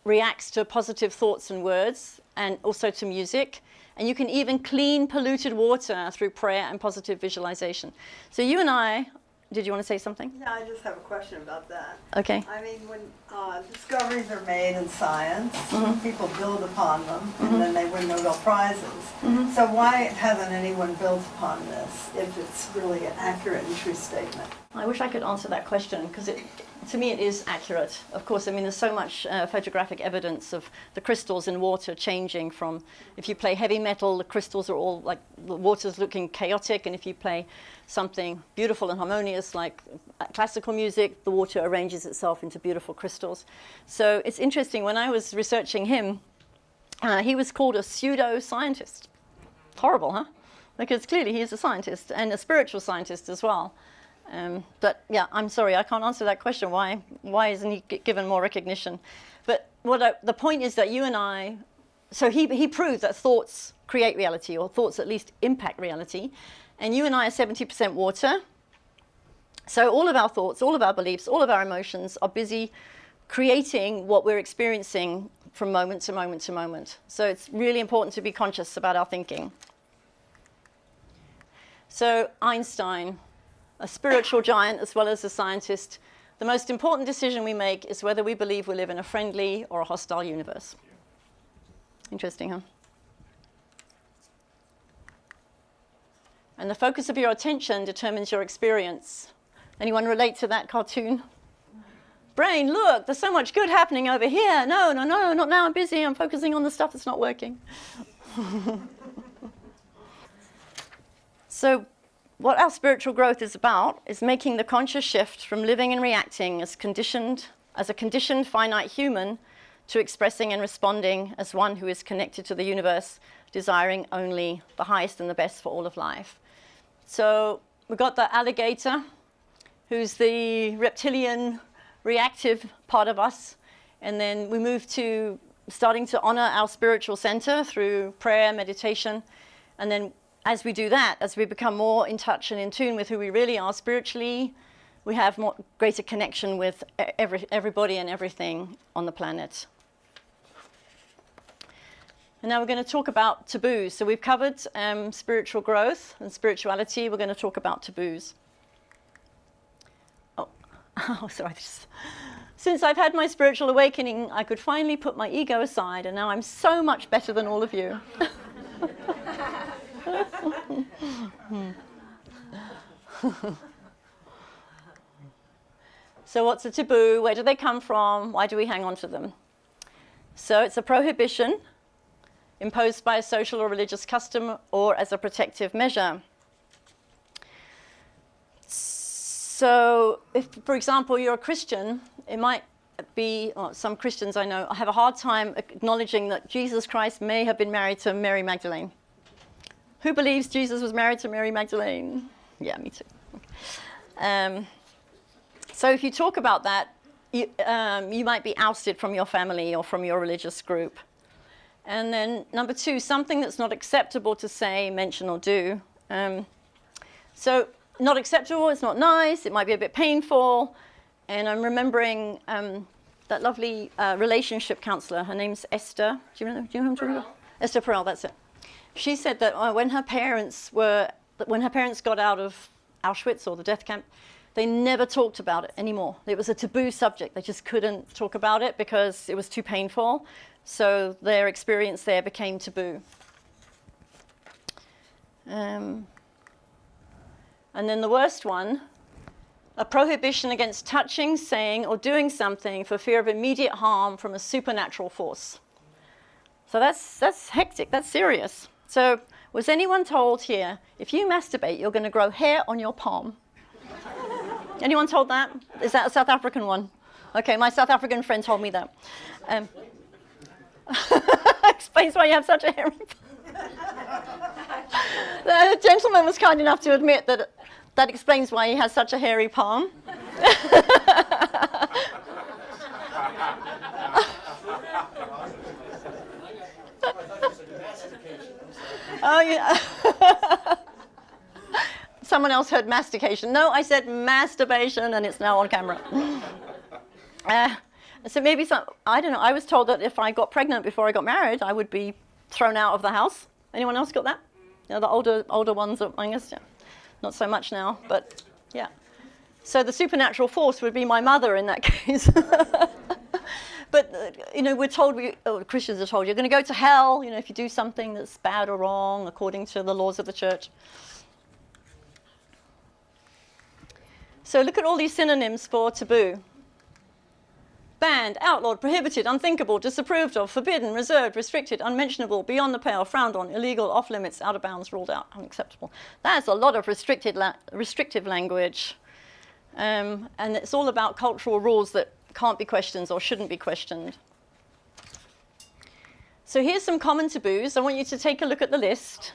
reacts to positive thoughts and words, and also to music. And you can even clean polluted water through prayer and positive visualization. So you and I, did you want to say something? Yeah, I just have a question about that. Okay. I mean, when discoveries are made in science, people build upon them, and then they win Nobel Prizes. So why hasn't anyone built upon this if it's really an accurate and true statement? I wish I could answer that question, because to me it is accurate. Of course, I mean, there's so much photographic evidence of the crystals in water changing from, if you play heavy metal, the crystals are all like, the water's looking chaotic, and if you play something beautiful and harmonious like classical music, the water arranges itself into beautiful crystals. So it's interesting, when I was researching him, he was called a pseudo-scientist. Horrible, huh? Because clearly he is a scientist, and a spiritual scientist as well. But yeah, I'm sorry, I can't answer that question. Why isn't he given more recognition? But the point is that you and I, so he proved that thoughts create reality, or thoughts at least impact reality. And you and I are 70% water. So all of our thoughts, all of our beliefs, all of our emotions are busy creating what we're experiencing from moment to moment to moment. So it's really important to be conscious about our thinking. So Einstein, a spiritual giant as well as a scientist, the most important decision we make is whether we believe we live in a friendly or a hostile universe. Interesting, huh? And the focus of your attention determines your experience. Anyone relate to that cartoon? Brain, look, there's so much good happening over here. No, no, no, not now, I'm busy. I'm focusing on the stuff that's not working. So what our spiritual growth is about is making the conscious shift from living and reacting as a conditioned finite human to expressing and responding as one who is connected to the universe, desiring only the highest and the best for all of life. So we've got the alligator, who's the reptilian, reactive part of us. And then we move to starting to honor our spiritual center through prayer, meditation. And then as we do that, as we become more in touch and in tune with who we really are spiritually, we have greater connection with everybody and everything on the planet. And now we're going to talk about taboos. So we've covered spiritual growth and spirituality. We're going to talk about taboos. Oh, sorry. Since I've had my spiritual awakening, I could finally put my ego aside, and now I'm so much better than all of you. So what's a taboo? Where do they come from? Why do we hang on to them? So it's a prohibition imposed by a social or religious custom or as a protective measure. So if, for example, you're a Christian, it might be, well, some Christians I know have a hard time acknowledging that Jesus Christ may have been married to Mary Magdalene. Who believes Jesus was married to Mary Magdalene? Yeah, me too. So if you talk about that, you might be ousted from your family or from your religious group. And then number two, something that's not acceptable to say, mention, or do. So not acceptable, it's not nice, it might be a bit painful. And I'm remembering that lovely relationship counselor. Her name's Esther. Do you know who I'm talking about? Esther Perel, that's it. She said that when her parents got out of Auschwitz or the death camp, they never talked about it anymore. It was a taboo subject. They just couldn't talk about it because it was too painful. So their experience there became taboo. And then the worst one, a prohibition against touching, saying, or doing something for fear of immediate harm from a supernatural force. So that's hectic, that's serious. So was anyone told here, if you masturbate, you're going to grow hair on your palm? Anyone told that? Is that a South African one? Okay, my South African friend told me that. Explains why you have such a hairy palm. The gentleman was kind enough to admit that that explains why he has such a hairy palm. Oh, yeah. Someone else heard mastication. No, I said masturbation, and it's now on camera. So maybe I don't know. I was told that if I got pregnant before I got married, I would be thrown out of the house. Anyone else got that? You know, the older ones, I guess, yeah. Not so much now, but yeah. So the supernatural force would be my mother in that case. But, you know, we're told, Christians are told, you're going to go to hell, you know, if you do something that's bad or wrong according to the laws of the church. So look at all these synonyms for taboo. Banned, outlawed, prohibited, unthinkable, disapproved of, forbidden, reserved, restricted, unmentionable, beyond the pale, frowned on, illegal, off limits, out of bounds, ruled out, unacceptable. That's a lot of restrictive language. And it's all about cultural rules that can't be questioned or shouldn't be questioned. So here's some common taboos. I want you to take a look at the list.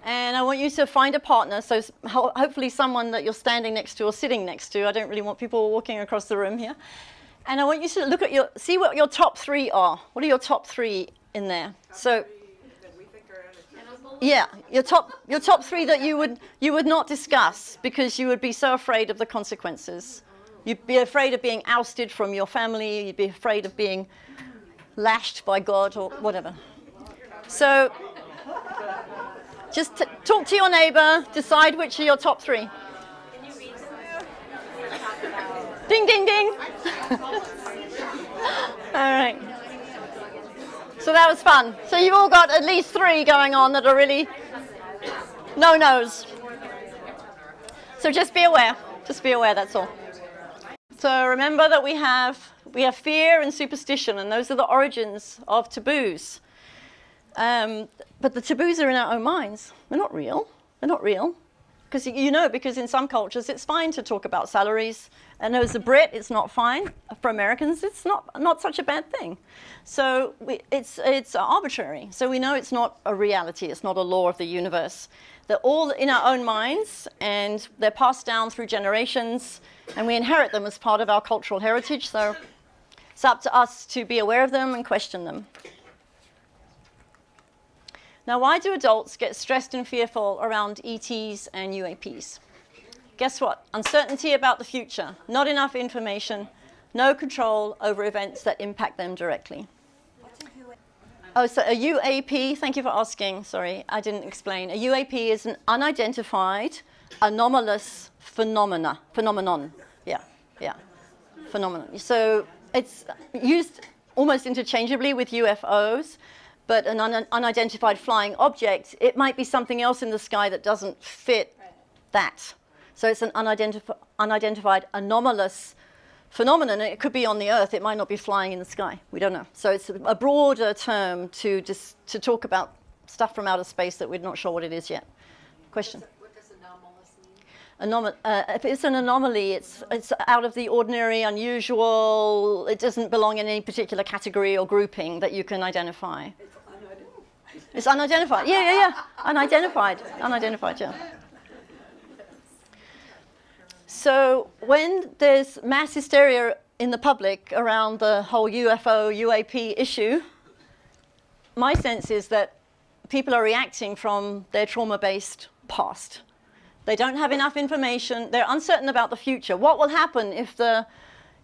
And I want you to find a partner, so hopefully someone that you're standing next to or sitting next to. I don't really want people walking across the room here. And I want you to look at see what your top three are. What are your top three in there? So, yeah, your top three that you would not discuss because you would be so afraid of the consequences. You'd be afraid of being ousted from your family. You'd be afraid of being lashed by God or whatever. So just talk to your neighbor, decide which are your top three. Ding, ding, ding. All right. So that was fun. So you've all got at least 3 going on that are really no-nos. So just be aware. Just be aware, that's all. So remember that we have fear and superstition, and those are the origins of taboos. But the taboos are in our own minds. They're not real. They're not real. Because because in some cultures it's fine to talk about salaries. And as a Brit, it's not fine. For Americans, it's not such a bad thing. So it's arbitrary. So we know it's not a reality. It's not a law of the universe. They're all in our own minds, and they're passed down through generations, and we inherit them as part of our cultural heritage. So it's up to us to be aware of them and question them. Now, why do adults get stressed and fearful around ETs and UAPs? Guess what? Uncertainty about the future, not enough information, no control over events that impact them directly. Oh, so a UAP, thank you for asking. Sorry, I didn't explain. A UAP is an unidentified, anomalous phenomenon. Yeah, phenomenon. So it's used almost interchangeably with UFOs. But an unidentified flying object, it might be something else in the sky that doesn't fit that. So it's an unidentified anomalous phenomenon. It could be on the Earth. It might not be flying in the sky. We don't know. So it's a broader term to talk about stuff from outer space that we're not sure what it is yet. Question? What does anomalous mean? If it's an anomaly, it's out of the ordinary, unusual. It doesn't belong in any particular category or grouping that you can identify. It's unidentified. Yeah. Unidentified, yeah. So when there's mass hysteria in the public around the whole UFO, UAP issue, my sense is that people are reacting from their trauma-based past. They don't have enough information. They're uncertain about the future. What will happen if the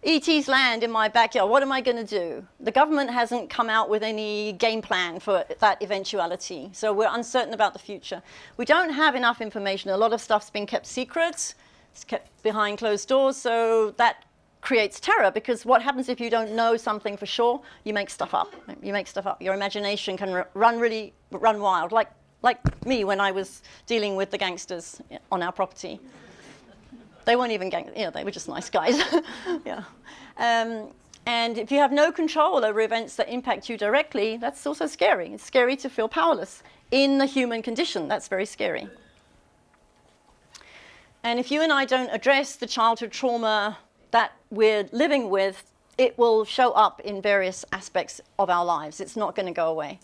ETs land in my backyard? What am I going to do? The government hasn't come out with any game plan for that eventuality. So we're uncertain about the future. We don't have enough information. A lot of stuff's been kept secret. It's kept behind closed doors. So that creates terror, because what happens if you don't know something for sure? You make stuff up. Your imagination can run wild, like me when I was dealing with the gangsters on our property. They weren't even they were just nice guys. Yeah. And if you have no control over events that impact you directly, that's also scary. It's scary to feel powerless in the human condition. That's very scary. And if you and I don't address the childhood trauma that we're living with, it will show up in various aspects of our lives. It's not going to go away.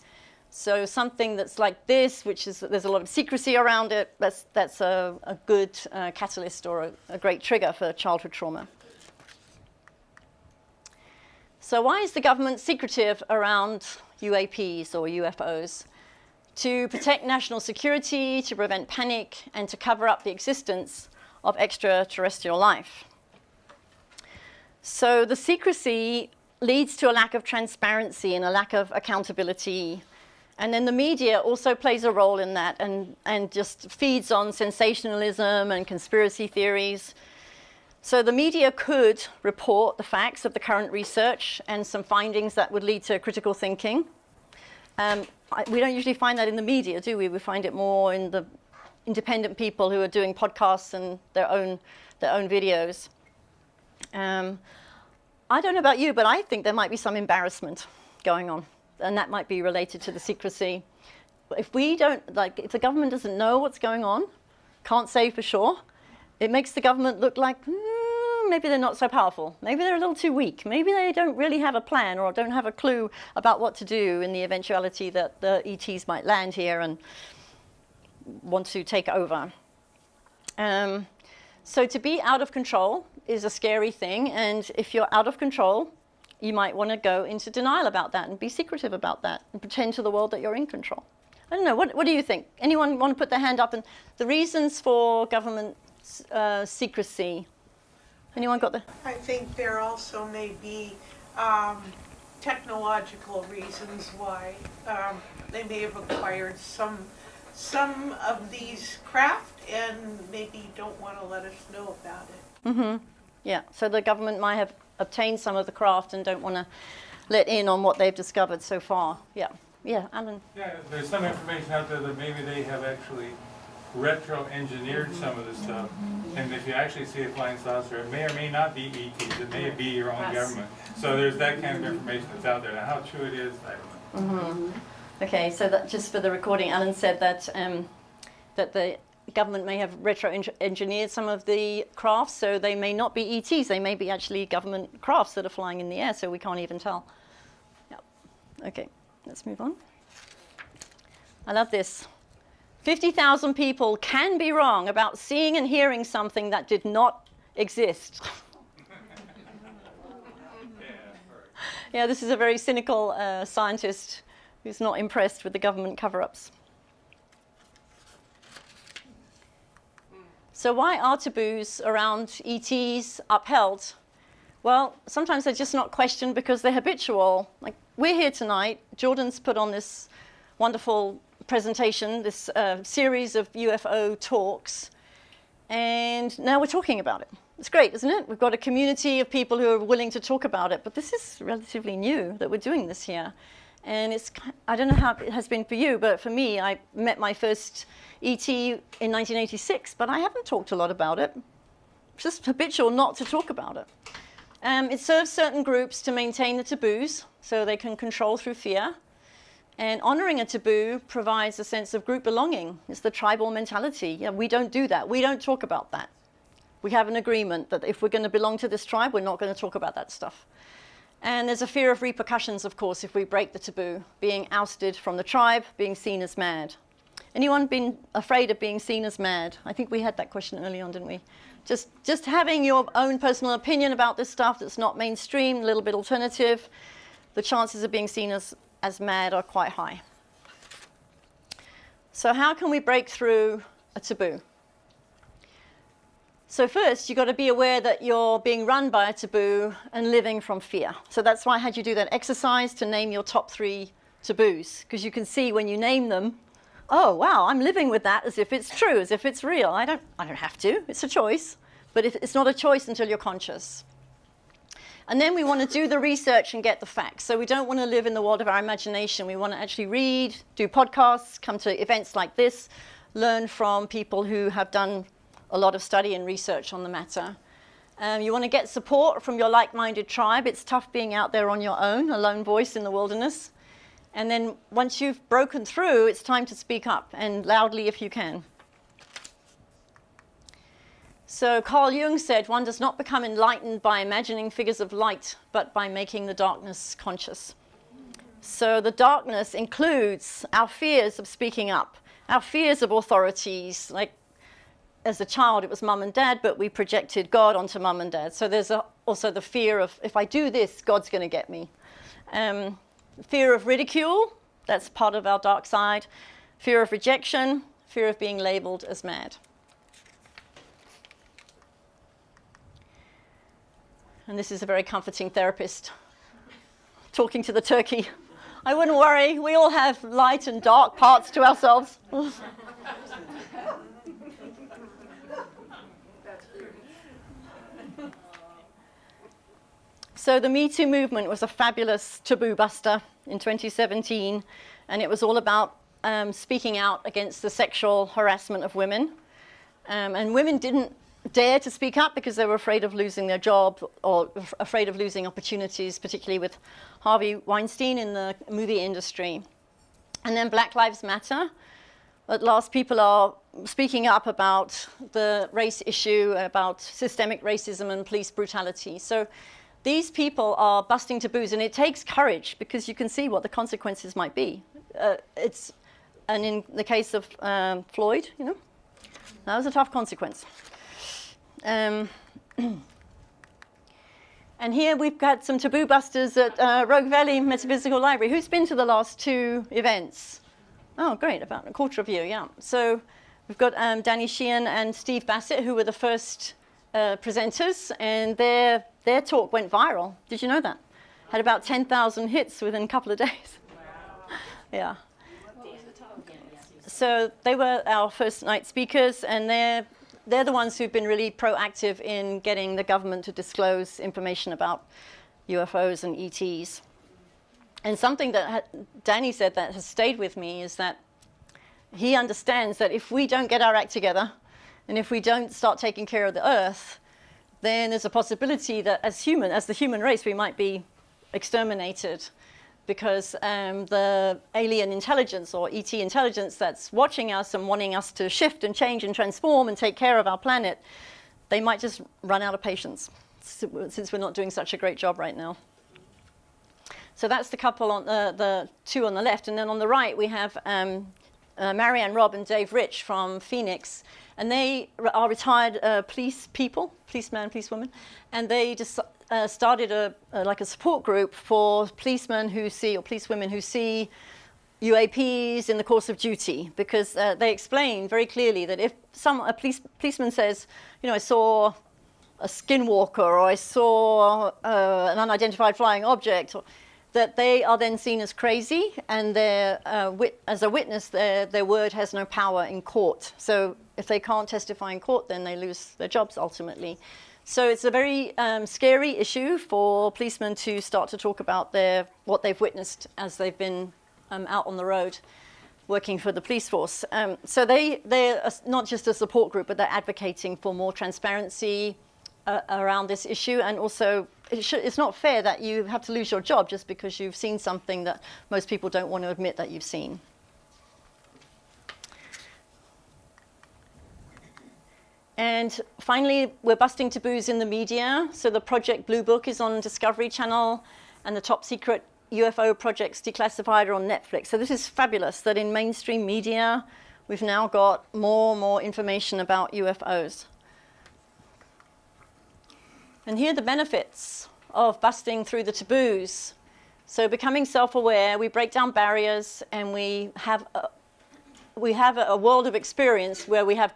So something that's like this, which is there's a lot of secrecy around it, that's a good catalyst or a great trigger for childhood trauma. So why is the government secretive around UAPs or UFOs? To protect national security, to prevent panic, and to cover up the existence of extraterrestrial life. So the secrecy leads to a lack of transparency and a lack of accountability. And then the media also plays a role in that and just feeds on sensationalism and conspiracy theories. So the media could report the facts of the current research and some findings that would lead to critical thinking. We don't usually find that in the media, do we? We find it more in the independent people who are doing podcasts and their own videos. I don't know about you, but I think there might be some embarrassment going on. And that might be related to the secrecy. If if the government doesn't know what's going on, can't say for sure, it makes the government look like maybe they're not so powerful. Maybe they're a little too weak. Maybe they don't really have a plan or don't have a clue about what to do in the eventuality that the ETs might land here and want to take over. So to be out of control is a scary thing. And if you're out of control, you might want to go into denial about that and be secretive about that and pretend to the world that you're in control. I don't know, what do you think? Anyone want to put their hand up? And the reasons for government secrecy. Anyone got the? I think there also may be technological reasons why they may have acquired some of these craft and maybe don't want to let us know about it. Mm-hmm. Yeah, so the government might have obtained some of the craft and don't want to let in on what they've discovered so far. Yeah, yeah, Alan. Yeah, there's some information out there that maybe they have actually retro-engineered some of the stuff. And if you actually see a flying saucer, it may or may not be ETs. It may be your own government. So there's that kind of information that's out there. Now, how true it is, I don't know. Okay, so that just for the recording, Alan said that that the government may have retro-engineered some of the crafts, so they may not be ETs. They may be actually government crafts that are flying in the air, so we can't even tell. Yep. Okay, let's move on. I love this. 50,000 people can be wrong about seeing and hearing something that did not exist. Yeah, this is a very cynical scientist who's not impressed with the government cover-ups. So why are taboos around ETs upheld? Well, sometimes they're just not questioned because they're habitual. Like, we're here tonight. Jordan's put on this wonderful presentation, this series of UFO talks, and now we're talking about it. It's great, isn't it? We've got a community of people who are willing to talk about it, but this is relatively new that we're doing this here. And it's, I don't know how it has been for you, but for me, I met my first ET in 1986, but I haven't talked a lot about it. It's just habitual not to talk about it. It serves certain groups to maintain the taboos, so they can control through fear. And honoring a taboo provides a sense of group belonging. It's the tribal mentality. Yeah, we don't do that. We don't talk about that. We have an agreement that if we're going to belong to this tribe, we're not going to talk about that stuff. And there's a fear of repercussions, of course, if we break the taboo, being ousted from the tribe, being seen as mad. Anyone been afraid of being seen as mad? I think we had that question early on, didn't we? Just having your own personal opinion about this stuff that's not mainstream, a little bit alternative, the chances of being seen as mad are quite high. So how can we break through a taboo? So first, you've got to be aware that you're being run by a taboo and living from fear. So that's why I had you do that exercise to name your top 3 taboos, because you can see when you name them, oh, wow, I'm living with that as if it's true, as if it's real. I don't have to. It's a choice. But it's not a choice until you're conscious. And then we want to do the research and get the facts. So we don't want to live in the world of our imagination. We want to actually read, do podcasts, come to events like this, learn from people who have done a lot of study and research on the matter. You want to get support from your like-minded tribe. It's tough being out there on your own, a lone voice in the wilderness. And then once you've broken through, it's time to speak up, and loudly if you can. So Carl Jung said, one does not become enlightened by imagining figures of light, but by making the darkness conscious. So the darkness includes our fears of speaking up, our fears of authorities. Like, as a child, it was mum and dad, but we projected God onto mum and dad. So there's also the fear of, if I do this, God's going to get me. Fear of ridicule, that's part of our dark side. Fear of rejection, fear of being labeled as mad. And this is a very comforting therapist talking to the turkey. I wouldn't worry, we all have light and dark parts to ourselves. So the MeToo movement was a fabulous taboo buster in 2017, and it was all about speaking out against the sexual harassment of women. And women didn't dare to speak up because they were afraid of losing their job or afraid of losing opportunities, particularly with Harvey Weinstein in the movie industry. And then Black Lives Matter. At last, people are speaking up about the race issue, about systemic racism and police brutality. So these people are busting taboos, and it takes courage because you can see what the consequences might be. And in the case of Floyd, you know, that was a tough consequence. And here we've got some taboo busters at Rogue Valley Metaphysical Library. Who's been to the last 2 events? Oh, great, about a quarter of you, yeah. So we've got Danny Sheehan and Steve Bassett, who were the first presenters, and their talk went viral. Did you know that? Had about 10,000 hits within a couple of days. Wow. Yeah. So they were our first night speakers, and they're the ones who've been really proactive in getting the government to disclose information about UFOs and ETs. And something that Danny said that has stayed with me is that he understands that if we don't get our act together, and if we don't start taking care of the earth, then there's a possibility that as the human race, we might be exterminated, because the alien intelligence or ET intelligence that's watching us and wanting us to shift and change and transform and take care of our planet, they might just run out of patience, since we're not doing such a great job right now. So that's the couple on the two on the left, and then on the right we have Marianne Robb and Dave Rich from Phoenix, and they are retired policeman, policewoman, and they just started a support group for policemen who see, or policewomen who see UAPs in the course of duty, because they explain very clearly that if a policeman says, you know, I saw a skinwalker, or I saw an unidentified flying object, that they are then seen as crazy, and as a witness, their word has no power in court. So if they can't testify in court, then they lose their jobs ultimately. So it's a very scary issue for policemen to start to talk about what they've witnessed as they've been out on the road working for the police force. So they're not just a support group, but they're advocating for more transparency around this issue, and also it's not fair that you have to lose your job just because you've seen something that most people don't want to admit that you've seen. And finally, we're busting taboos in the media. So the Project Blue Book is on Discovery Channel, and the Top Secret UFO Projects Declassified are on Netflix. So this is fabulous that in mainstream media, we've now got more information about UFOs. And here are the benefits of busting through the taboos. So becoming self-aware, we break down barriers, and we have a world of experience where we have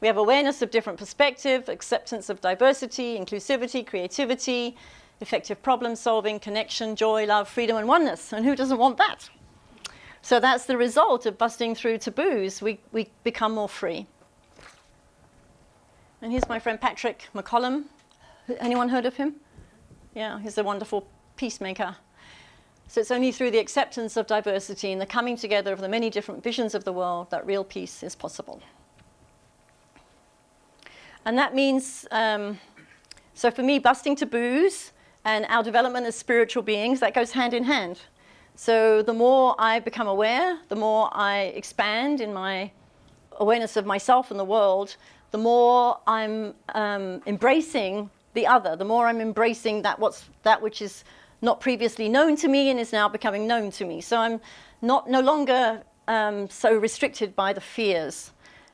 awareness of different perspectives, acceptance of diversity, inclusivity, creativity, effective problem solving, connection, joy, love, freedom, and oneness. And who doesn't want that? So that's the result of busting through taboos. We become more free. And here's my friend Patrick McCollum. Anyone heard of him? Yeah, he's a wonderful peacemaker. So it's only through the acceptance of diversity and the coming together of the many different visions of the world that real peace is possible. And that means, so for me, busting taboos and our development as spiritual beings, that goes hand in hand. So the more I become aware, the more I expand in my awareness of myself and the world, the more I'm embracing the other, the more I'm embracing that which is not previously known to me and is now becoming known to me. So I'm no longer so restricted by the fears.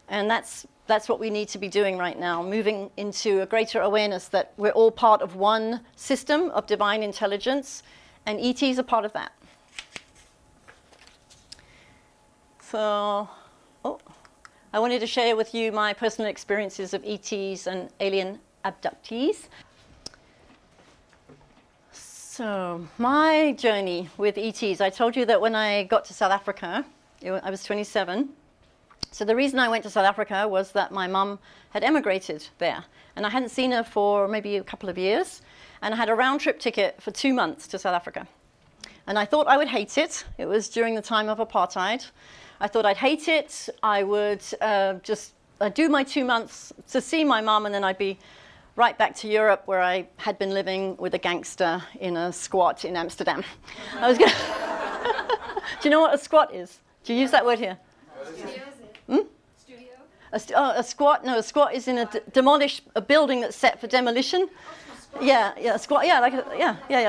And that's what we need to be doing right now, moving into a greater awareness that we're all part of one system of divine intelligence, and ETs are part of that. So, I wanted to share with you my personal experiences of ETs and alien abductees. So, my journey with ETs, I told you that when I got to South Africa, I was 27. So the reason I went to South Africa was that my mum had emigrated there, and I hadn't seen her for maybe a couple of years, and I had a round-trip ticket for 2 months to South Africa. And I thought I would hate it. It was during the time of apartheid. I thought I'd hate it. I would I'd do my 2 months to see my mum, and then I'd be right back to Europe, where I had been living with a gangster in a squat in Amsterdam. I was gonna Do you know what a squat is? Do you use that word here? Studio? A squat? No, a squat is in a building that's set for demolition. Yeah, a squat. Yeah,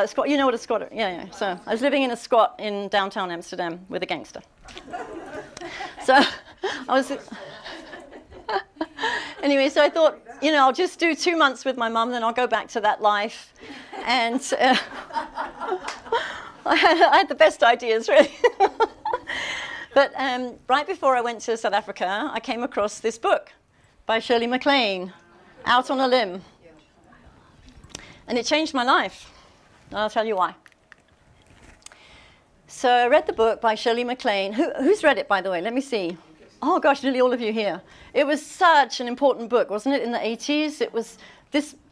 a squat. You know what a squat is? Yeah. So I was living in a squat in downtown Amsterdam with a gangster. So I was. Anyway, so I thought, I'll just do 2 months with my mum, then I'll go back to that life. And I had the best ideas, really. But right before I went to South Africa, I came across this book by Shelley Mlan, Out on a Limb. And it changed my life. I'll tell you why. So I read the book by Shelley Mlan. Who's read it, by the way? Let me see. Oh, gosh, nearly all of you here. It was such an important book, wasn't it, in the 80s? It was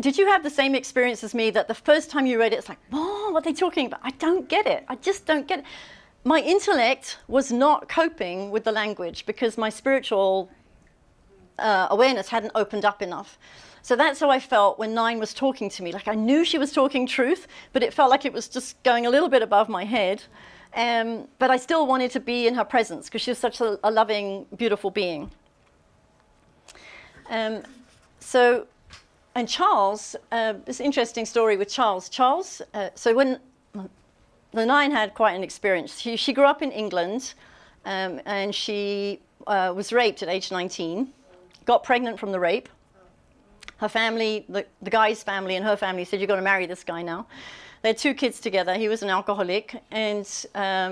did you have the same experience as me, that the first time you read it, it's like, oh, what are they talking about? I don't get it. I just don't get it. My intellect was not coping with the language because my spiritual awareness hadn't opened up enough. So that's how I felt when 9 was talking to me. Like, I knew she was talking truth, but it felt like it was just going a little bit above my head. But I still wanted to be in her presence because she was such a loving, beautiful being. And Charles, this interesting story with Charles. Charles, so when the 9 had quite an experience. She grew up in England, and she was raped at age 19, got pregnant from the rape. Her family, the guy's family and her family said, you've got to marry this guy now. They had 2 kids together. He was an alcoholic, and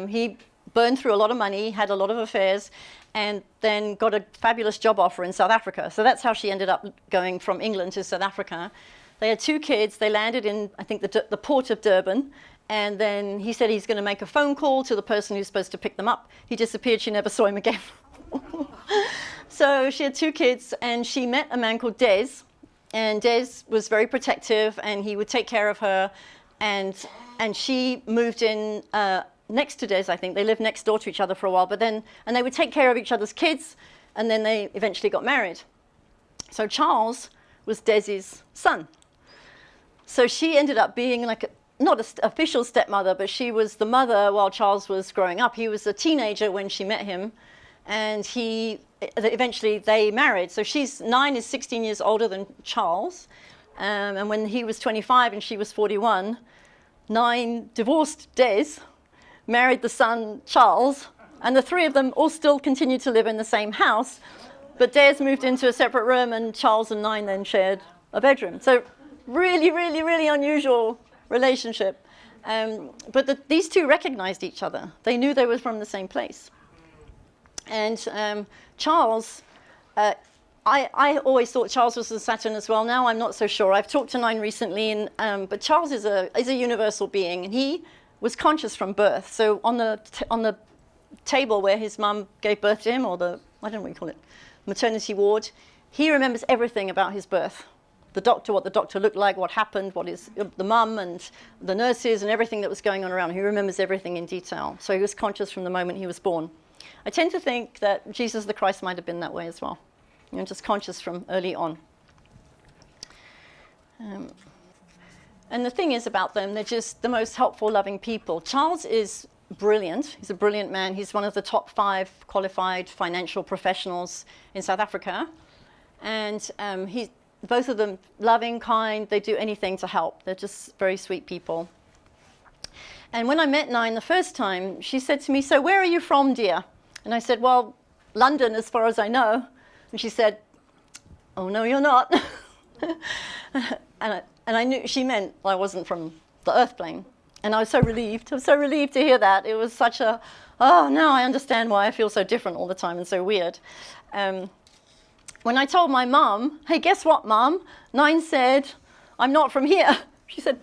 he burned through a lot of money, had a lot of affairs, and then got a fabulous job offer in South Africa. So that's how she ended up going from England to South Africa. They had 2 kids. They landed in, I think, the port of Durban. And then he said he's going to make a phone call to the person who's supposed to pick them up. He disappeared. She never saw him again. So she had 2 kids, and she met a man called Des. And Des was very protective, and he would take care of her. And she moved in next to Des, I think. They lived next door to each other for a while. And they would take care of each other's kids, and then they eventually got married. So Charles was Des's son. So she ended up being like not an official stepmother, but she was the mother while Charles was growing up. He was a teenager when she met him, and eventually they married. So 9 is 16 years older than Charles, and when he was 25 and she was 41, 9 divorced Des, married the son Charles, and the 3 of them all still continued to live in the same house, but Des moved into a separate room, and Charles and 9 then shared a bedroom. So really, really, really unusual relationship. But these 2 recognized each other. They knew they were from the same place. And Charles, I always thought Charles was a Saturn as well. Now I'm not so sure. I've talked to 9 recently, but Charles is a universal being, and he was conscious from birth. So on the table where his mum gave birth to him, or I don't know what you call it, maternity ward, he remembers everything about his birth. The doctor, what the doctor looked like, what happened, what is the mum and the nurses and everything that was going on around. He remembers everything in detail. So he was conscious from the moment he was born. I tend to think that Jesus the Christ might have been that way as well. Just conscious from early on. And the thing is about them, they're just the most helpful, loving people. Charles is brilliant. He's a brilliant man. He's one of the top 5 qualified financial professionals in South Africa. And both of them loving, kind, they do anything to help. They're just very sweet people. And when I met 9 the first time, she said to me, so where are you from, dear? And I said, well, London, as far as I know. And she said, oh, no, you're not. and I knew she meant I wasn't from the earth plane. And I was so relieved. I was so relieved to hear that. It was such a, oh, now I understand why I feel so different all the time and so weird. When I told my mum, hey, guess what, Mum? 9 said, I'm not from here. She said,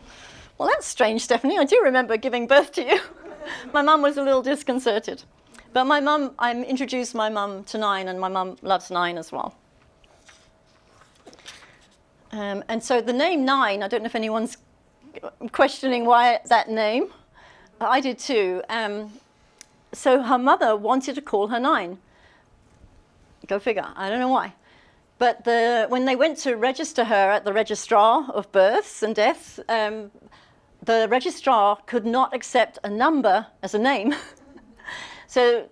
well, that's strange, Stephanie. I do remember giving birth to you. My mum was a little disconcerted. But I introduced my mum to 9, and my mum loves 9 as well. And so the name 9, I don't know if anyone's questioning why that name. I did too. So her mother wanted to call her 9. Go figure. I don't know why. But when they went to register her at the registrar of births and deaths, the registrar could not accept a number as a name. So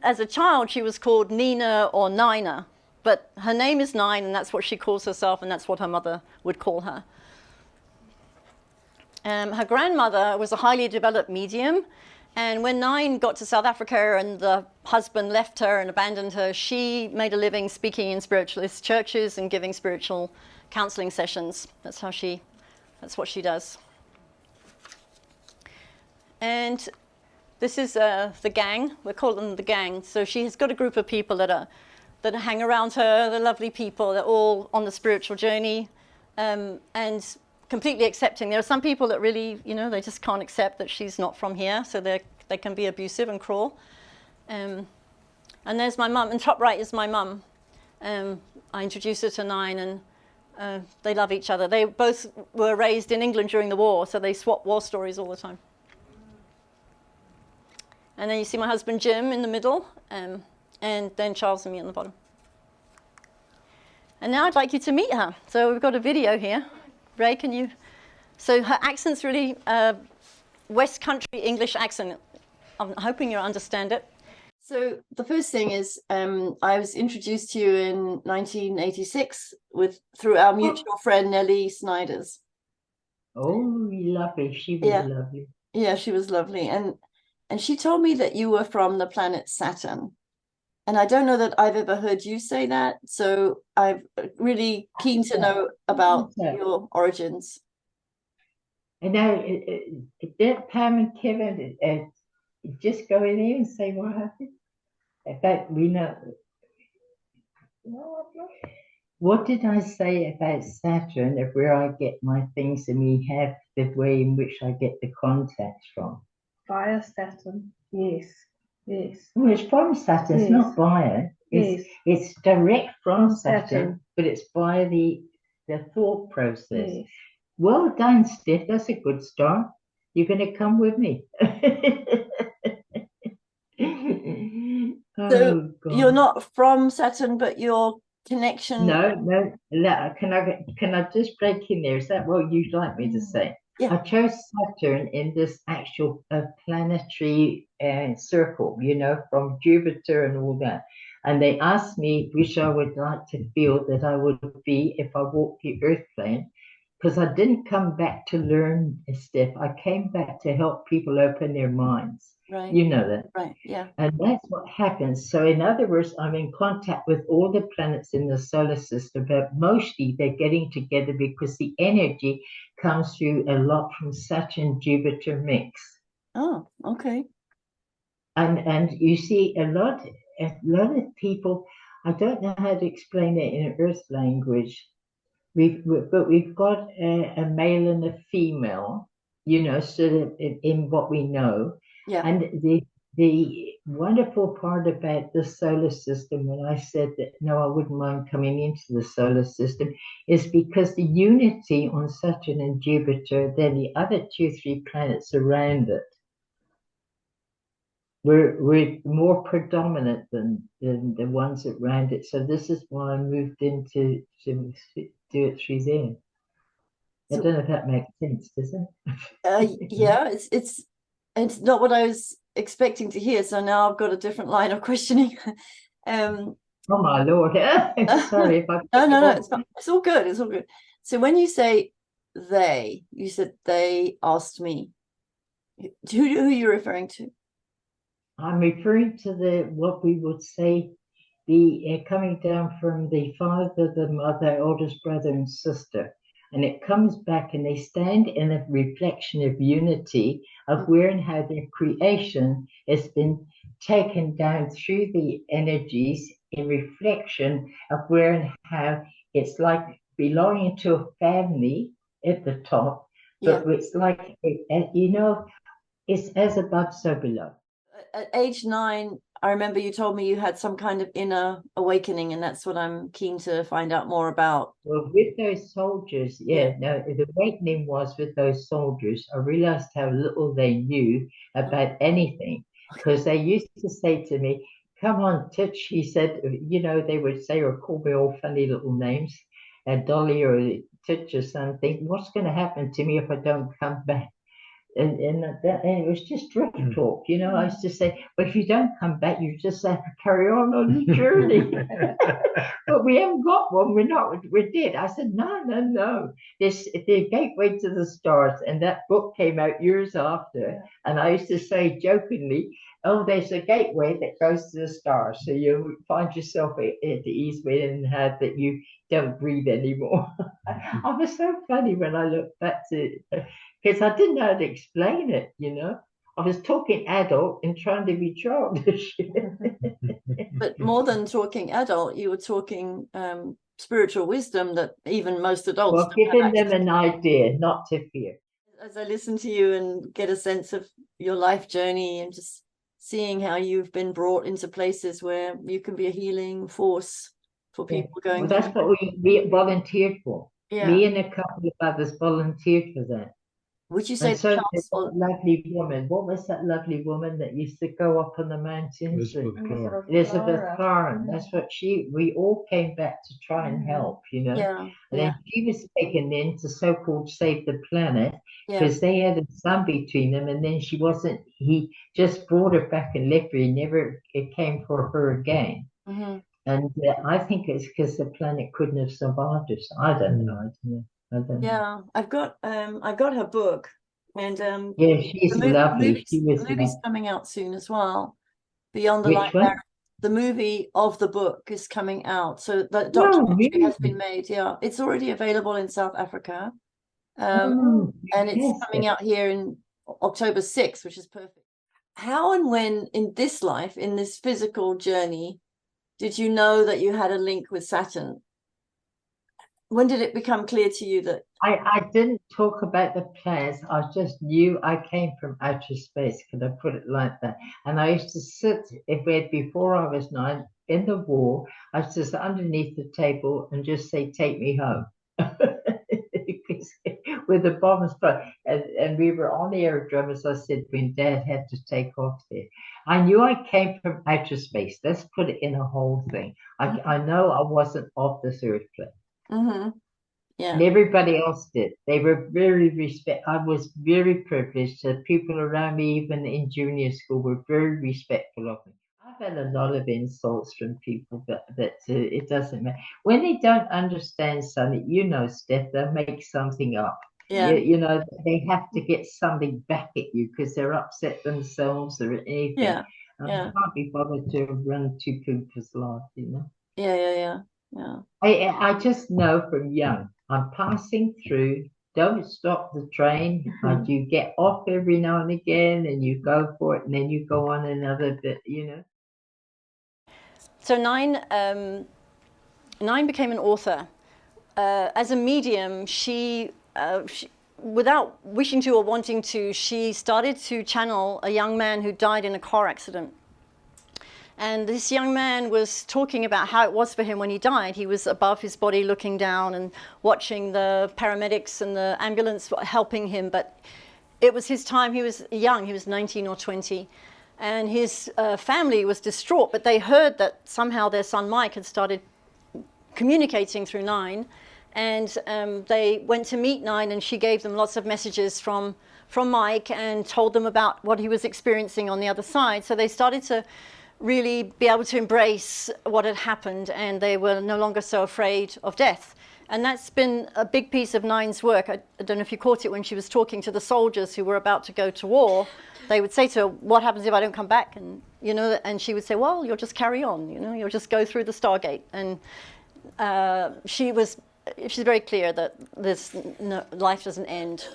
as a child, she was called Nina or Nina. But her name is 9, and that's what she calls herself, and that's what her mother would call her. Her grandmother was a highly developed medium. And when 9 got to South Africa and the husband left her and abandoned her, she made a living speaking in spiritualist churches and giving spiritual counseling sessions. That's what she does. And this is the gang. We call them the gang. So she has got a group of people that hang around her. They're lovely people. They're all on the spiritual journey and completely accepting. There are some people that really, they just can't accept that she's not from here. So they can be abusive and cruel. And there's my mum. And top right is my mum. I introduced her to 9, They love each other. They both were raised in England during the war, so they swap war stories all the time. And then you see my husband Jim in the middle, and then Charles and me on the bottom. And now I'd like you to meet her. So we've got a video here. Ray, can you? So her accent's really West Country English accent. I'm hoping you understand it. So the first thing is, I was introduced to you in 1986 through our mutual friend Nellie Snyders. Oh, lovely. She was lovely. Yeah, she was lovely. And she told me that you were from the planet Saturn. And I don't know that I've ever heard you say that. So I'm really keen to know about your origins. I know, did Pam and Kevin just go in there and say what happened? About, we know. What did I say about Saturn, of where I get my things, and we have the way in which I get the contacts from? Via Saturn, yes, yes. Well, it's from Saturn, it's not via. It's direct from Saturn, but it's via the thought process. Yes. Well done, Steph, that's a good start. You're going to come with me. So you're not from Saturn, but your connection. No. Can I just break in there? Is that what you'd like me to say? Yeah. I chose Saturn in this actual planetary circle, you know, from Jupiter and all that. And they asked me which I would like to feel that I would be if I walked the Earth plane. Because I didn't come back to learn, Steph. I came back to help people open their minds. Right. You know that. Right, yeah. And that's what happens. So in other words, I'm in contact with all the planets in the solar system, but mostly they're getting together because the energy comes through a lot from Saturn-Jupiter mix. Oh, okay. And you see a lot of people, I don't know how to explain it in Earth language. We've got a male and a female, you know, sort of in what we know. Yeah. And the wonderful part about the solar system, when I said that, no, I wouldn't mind coming into the solar system, is because the unity on Saturn and Jupiter, then the other 2-3 planets around it, we're more predominant than the ones around it. So this is why I moved into to do it through there. I don't know if that makes sense, does it? Yeah, it's not what I was expecting to hear. So now I've got a different line of questioning. Oh my Lord! Sorry if I. No, it's all good. It's all good. So when you say they, you said they asked me. Who are you referring to? I'm referring to what we would say, the coming down from the father, the mother, oldest brother and sister. And it comes back and they stand in a reflection of unity of where and how their creation has been taken down through the energies in reflection of where and how it's like belonging to a family at the top. But it's like, you know, it's as above, so below. At age 9, I remember you told me you had some kind of inner awakening, and that's what I'm keen to find out more about. Well, with those soldiers, no, the awakening was with those soldiers. I realized how little they knew about anything, because they used to say to me, come on, Titch, he said, you know, they would say or call me all funny little names, Dolly or Titch or something. What's going to happen to me if I don't come back? And it was just drip talk, you know. I used to say, well, if you don't come back, you just have to carry on the journey. But we haven't got one. We're dead. I said, no. This the gateway to the stars, and that book came out years after. And I used to say jokingly, oh, there's a gateway that goes to the stars, so you find yourself at the ease within that you don't breathe anymore. I was so funny when I look back to it. Because I didn't know how to explain it, you know. I was talking adult and trying to be childish. But more than talking adult, you were talking spiritual wisdom that even most adults. Well, giving them an idea, not to fear. As I listen to you and get a sense of your life journey and just seeing how you've been brought into places where you can be a healing force for Yeah. people going Well, that's through. what we volunteered for. Yeah. Me and a couple of others volunteered for that. Would you say And the so chance did that lovely woman. What was that lovely woman that used to go up on the mountains? Elizabeth Clarke. That's what we all came back to try and help, you know. Yeah, And yeah, then she was taken in to so-called save the planet yeah. because they had a son between them, and then he just brought her back and left her. He never it came for her again. Mm-hmm. And I think it's because the planet couldn't have survived us. I don't know. I don't know. Yeah, I've got her book, and Yeah, she's lovely. She was the movie's coming out soon as well. Beyond the Which Light one? Barrier. The movie of the book is coming out, so the Oh, documentary has really? been made. Yeah, it's already available in South Africa, Oh, and it's yes. coming out here in October 6th, which is perfect. How and when in this life, in this physical journey, did you know that you had a link with Saturn? When did it become clear to you that? I didn't talk about the plans. I just knew I came from outer space. Can I put it like that? And I used to sit in bed before I was 9 in the war. I used to sit underneath the table and just say, "Take me home." With the bombs, and we were on the aerodrome, as I said, when Dad had to take off there. I knew I came from outer space. Let's put it in a whole thing. I know I wasn't off this earth plane. Mm-hmm. Yeah. And everybody else did. They were very I was very privileged. The people around me, even in junior school, were very respectful of me. I've had a lot of insults from people, but it doesn't matter. When they don't understand something, you know, Steph, they'll make something up. Yeah. You know, they have to get something back at you because they're upset themselves or anything. Yeah. I Yeah. can't be bothered to run two people's life, you know. Yeah. I just know from Jung, I'm passing through. Don't stop the train. You get off every now and again, and you go for it, and then you go on another bit, you know. So Nine became an author. As a medium, she, without wishing to or wanting to, she started to channel a young man who died in a car accident. And this young man was talking about how it was for him when he died. He was above his body looking down and watching the paramedics and the ambulance helping him. But it was his time. He was young. He was 19 or 20. And his family was distraught. But they heard that somehow their son Mike had started communicating through Nine. And they went to meet Nine, and she gave them lots of messages from Mike and told them about what he was experiencing on the other side. So they started to really be able to embrace what had happened, and they were no longer so afraid of death. And that's been a big piece of Nine's work. I don't know if you caught it when she was talking to the soldiers who were about to go to war. They would say to her, "What happens if I don't come back?" And you know, and she would say, "Well, you'll just carry on. You know, you'll just go through the Stargate." And she's very clear that life doesn't end.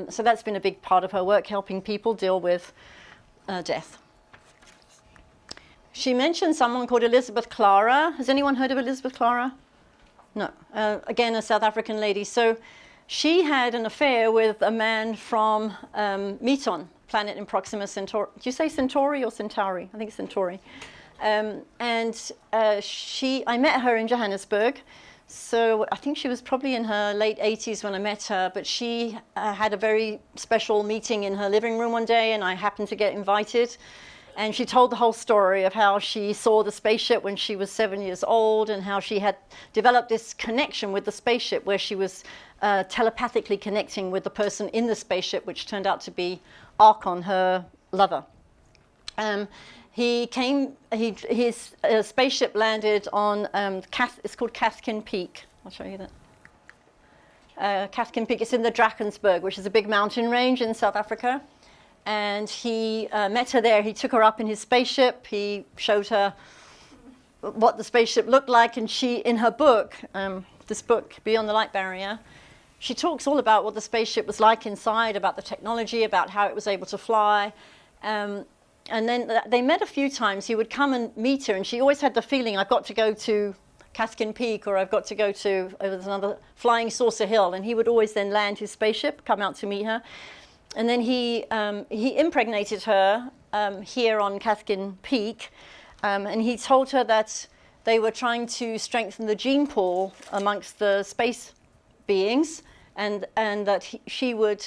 So that's been a big part of her work, helping people deal with death. She mentioned someone called Elizabeth Clara. Has anyone heard of Elizabeth Clara? No. Again, a South African lady. So she had an affair with a man from Meton, planet in Proxima Centauri. Do you say Centauri or Centauri? I think it's Centauri. I met her in Johannesburg. So I think she was probably in her late 80s when I met her, but she had a very special meeting in her living room one day, and I happened to get invited. And she told the whole story of how she saw the spaceship when she was 7 years old, and how she had developed this connection with the spaceship where she was telepathically connecting with the person in the spaceship, which turned out to be Archon, her lover. His spaceship landed on, it's called Cathkin Peak. I'll show you that. Cathkin Peak, it's in the Drakensberg, which is a big mountain range in South Africa. And he met her there. He took her up in his spaceship. He showed her what the spaceship looked like. And she, in her book, this book, Beyond the Light Barrier, she talks all about what the spaceship was like inside, about the technology, about how it was able to fly. And then they met a few times. He would come and meet her, and she always had the feeling, I've got to go to Cathkin Peak, or I've got to go to there's another Flying Saucer Hill. And he would always then land his spaceship, come out to meet her. And then he impregnated her here on Cathkin Peak, and he told her that they were trying to strengthen the gene pool amongst the space beings, and that she would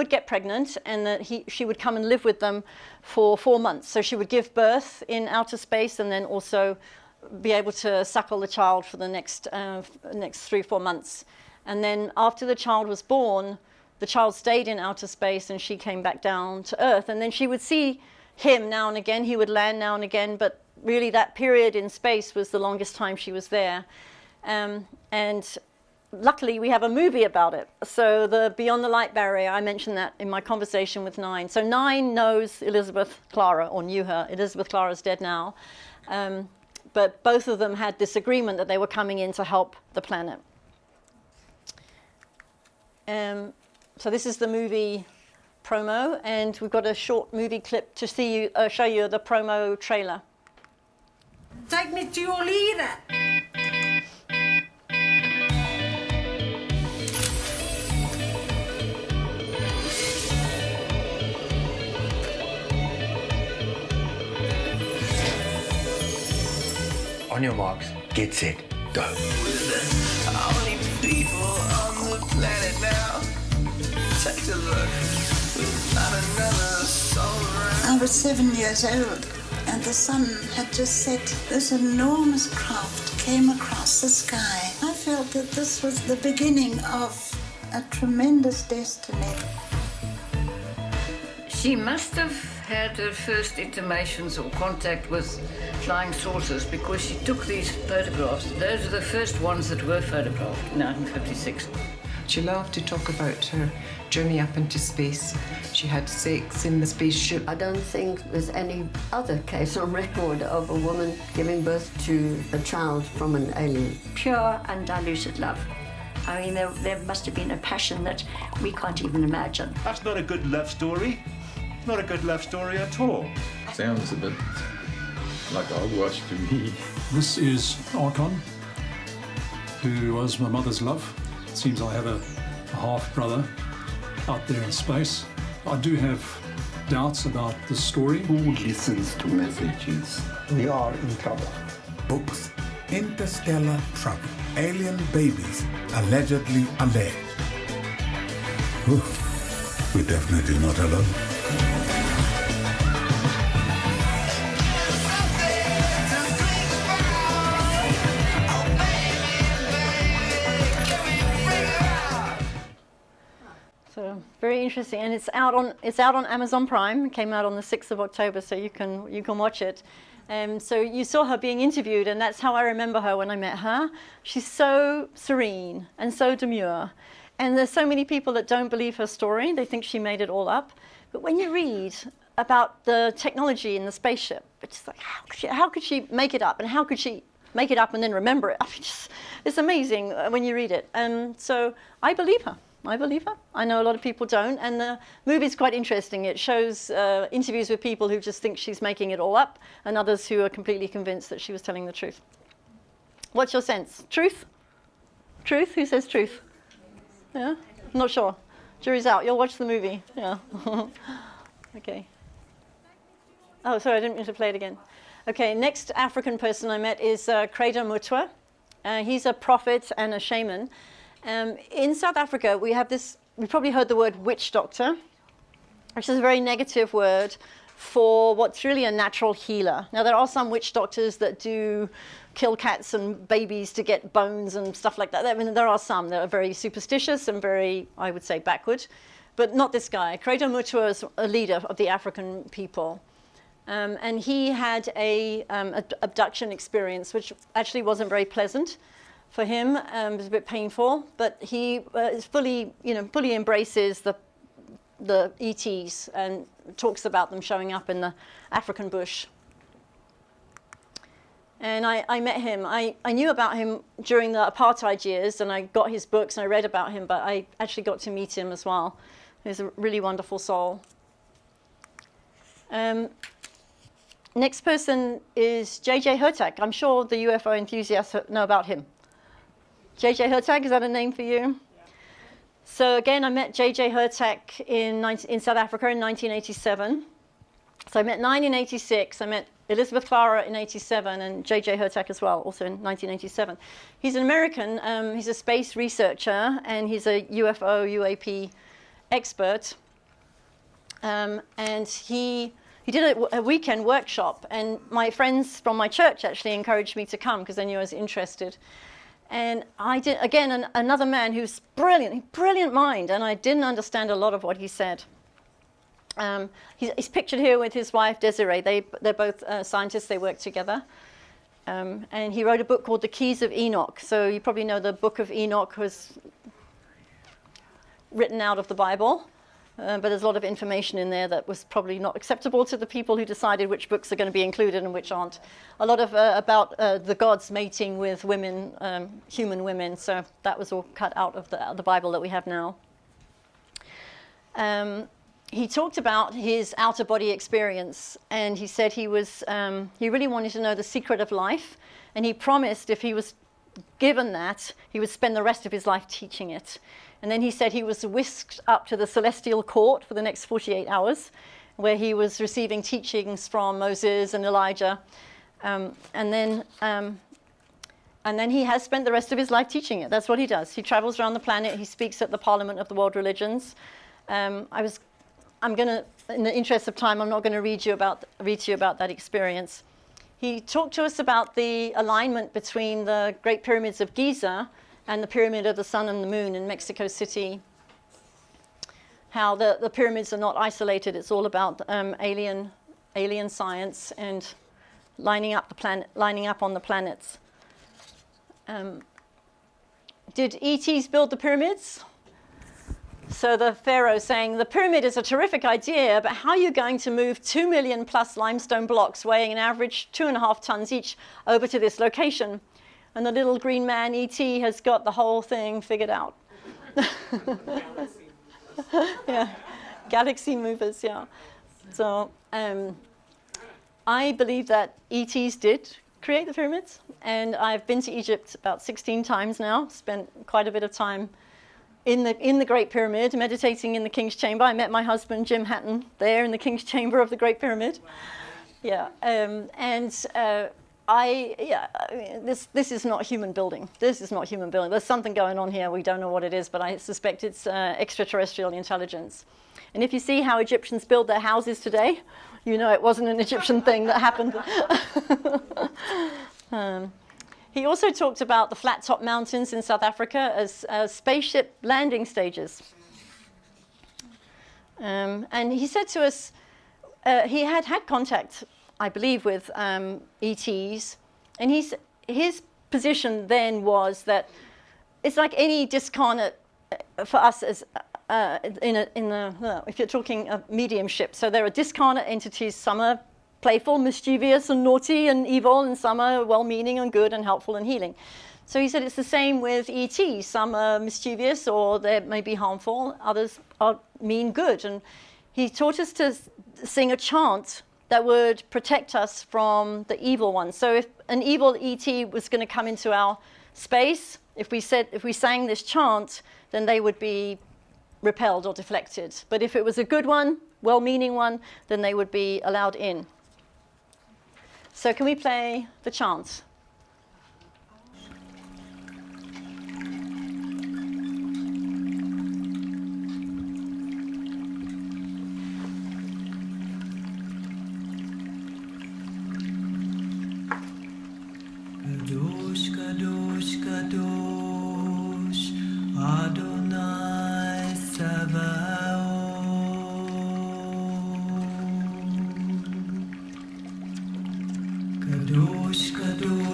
get pregnant, and that she would come and live with them for 4 months. So she would give birth in outer space, and then also be able to suckle the child for the next 3-4 months. And then after the child was born, the child stayed in outer space, and she came back down to Earth. And then she would see him now and again. He would land now and again, but really that period in space was the longest time she was there. And luckily, we have a movie about it. So the Beyond the Light Barrier, I mentioned that in my conversation with Nine. So Nine knows Elizabeth Clara, or knew her. Elizabeth Clara's dead now. But both of them had this agreement that they were coming in to help the planet. So this is the movie promo, and we've got a short movie clip to show you the promo trailer. Take me to your leader. On your marks, get set, go. We're the only people on the planet now. Take a look. There's not another soul around. I was 7 years old, and the sun had just set. This enormous craft came across the sky. I felt that this was the beginning of a tremendous destiny. She must have had her first intimations or contact with flying saucers because she took these photographs. Those are the first ones that were photographed in 1956. She loved to talk about her journey up into space. She had sex in the spaceship. I don't think there's any other case on record of a woman giving birth to a child from an alien. Pure, undiluted love. I mean, there must have been a passion that we can't even imagine. That's not a good love story. Not a good love story at all. Sounds a bit like hogwash to me. This is Archon, who was my mother's love. It seems I have a half-brother out there in space. I do have doubts about the story. Who listens to messages? We are in trouble. Books. Interstellar trouble. Alien babies allegedly alleged. We're definitely not alone. So very interesting, and it's out on Amazon Prime. It came out on the 6th of October, so you can watch it. So you saw her being interviewed, and that's how I remember her when I met her. She's so serene and so demure, and there's so many people that don't believe her story. They think she made it all up. But when you read about the technology in the spaceship, it's like how could she make it up, and how could she make it up and then remember it? I mean, it's amazing when you read it, and so I believe her. I believe her. I know a lot of people don't, and the movie's quite interesting. It shows interviews with people who just think she's making it all up, and others who are completely convinced that she was telling the truth. What's your sense? Truth? Truth? Who says truth? Yeah? I'm not sure. Jury's out. You'll watch the movie. Yeah. Okay. Oh, sorry, I didn't mean to play it again. Okay, next African person I met is Credo Mutwa. He's a prophet and a shaman. In South Africa, we have this, we've probably heard the word witch doctor, which is a very negative word for what's really a natural healer. Now, there are some witch doctors that do kill cats and babies to get bones and stuff like that. I mean, there are some that are very superstitious and very, I would say, backward, but not this guy. Credo Mutwa is a leader of the African people. And he had a abduction experience, which actually wasn't very pleasant for him. It was a bit painful, but he is fully embraces the ETs and talks about them showing up in the African bush. And I met him. I knew about him during the apartheid years, and I got his books and I read about him, but I actually got to meet him as well. He's a really wonderful soul. Next person is J.J. Hurtak. I'm sure the UFO enthusiasts know about him. J.J. Hurtak, is that a name for you? Yeah. So again, I met J.J. Hurtak in South Africa in 1987. So I met 9 in 86. I met Elizabeth Clara in 87, and J.J. Hurtak as well, also in 1987. He's an American, he's a space researcher, and he's a UFO, UAP expert. And he did a weekend workshop, and my friends from my church actually encouraged me to come because they knew I was interested. And I did, again, another man who's brilliant mind, and I didn't understand a lot of what he said. He's pictured here with his wife, Desiree. They're both scientists, they work together. And he wrote a book called The Keys of Enoch. So you probably know the Book of Enoch was written out of the Bible. But there's a lot of information in there that was probably not acceptable to the people who decided which books are going to be included and which aren't. A lot of about the gods mating with women, human women. So that was all cut out of the Bible that we have now. He talked about his outer body experience, and he said he really wanted to know the secret of life, and he promised if he was given that, he would spend the rest of his life teaching it. And then he said he was whisked up to the celestial court for the next 48 hours, where he was receiving teachings from Moses and Elijah. And then he has spent the rest of his life teaching it. That's what he does. He travels around the planet. He speaks at the Parliament of the World Religions. I'm going to, in the interest of time, I'm not going to read to you about that experience. He talked to us about the alignment between the Great Pyramids of Giza and the Pyramid of the Sun and the Moon in Mexico City. How the pyramids are not isolated. It's all about alien science and lining up on the planets. Did ETs build the pyramids? So the pharaoh saying, the pyramid is a terrific idea, but how are you going to move 2 million plus limestone blocks weighing an average 2.5 tons each over to this location? And the little green man, E.T., has got the whole thing figured out. Yeah, galaxy movers, yeah. So I believe that ETs did create the pyramids, and I've been to Egypt about 16 times now, spent quite a bit of time in the Great Pyramid, meditating in the King's Chamber. I met my husband, Jim Hatton, there in the King's Chamber of the Great Pyramid. Yeah, this is not human building. This is not human building. There's something going on here. We don't know what it is, but I suspect it's extraterrestrial intelligence. And if you see how Egyptians build their houses today, you know it wasn't an Egyptian thing that happened. He also talked about the flat-top mountains in South Africa as spaceship landing stages. And he said to us, he had contact, I believe, with ETs, and his position then was that it's like any discarnate for us as if you're talking of mediumship. So there are discarnate entities. Some are playful, mischievous, and naughty, and evil, and some are well-meaning and good and helpful and healing. So he said it's the same with ETs. Some are mischievous or they may be harmful. Others mean good. And he taught us to sing a chant that would protect us from the evil ones. So if an evil ET was going to come into our space, if we sang this chant, then they would be repelled or deflected. But if it was a good one, well-meaning one, then they would be allowed in. So can we play the chant? Kadosh, Kadosh, Kadosh, Adonai Sabaoth. Kadosh, Kadosh,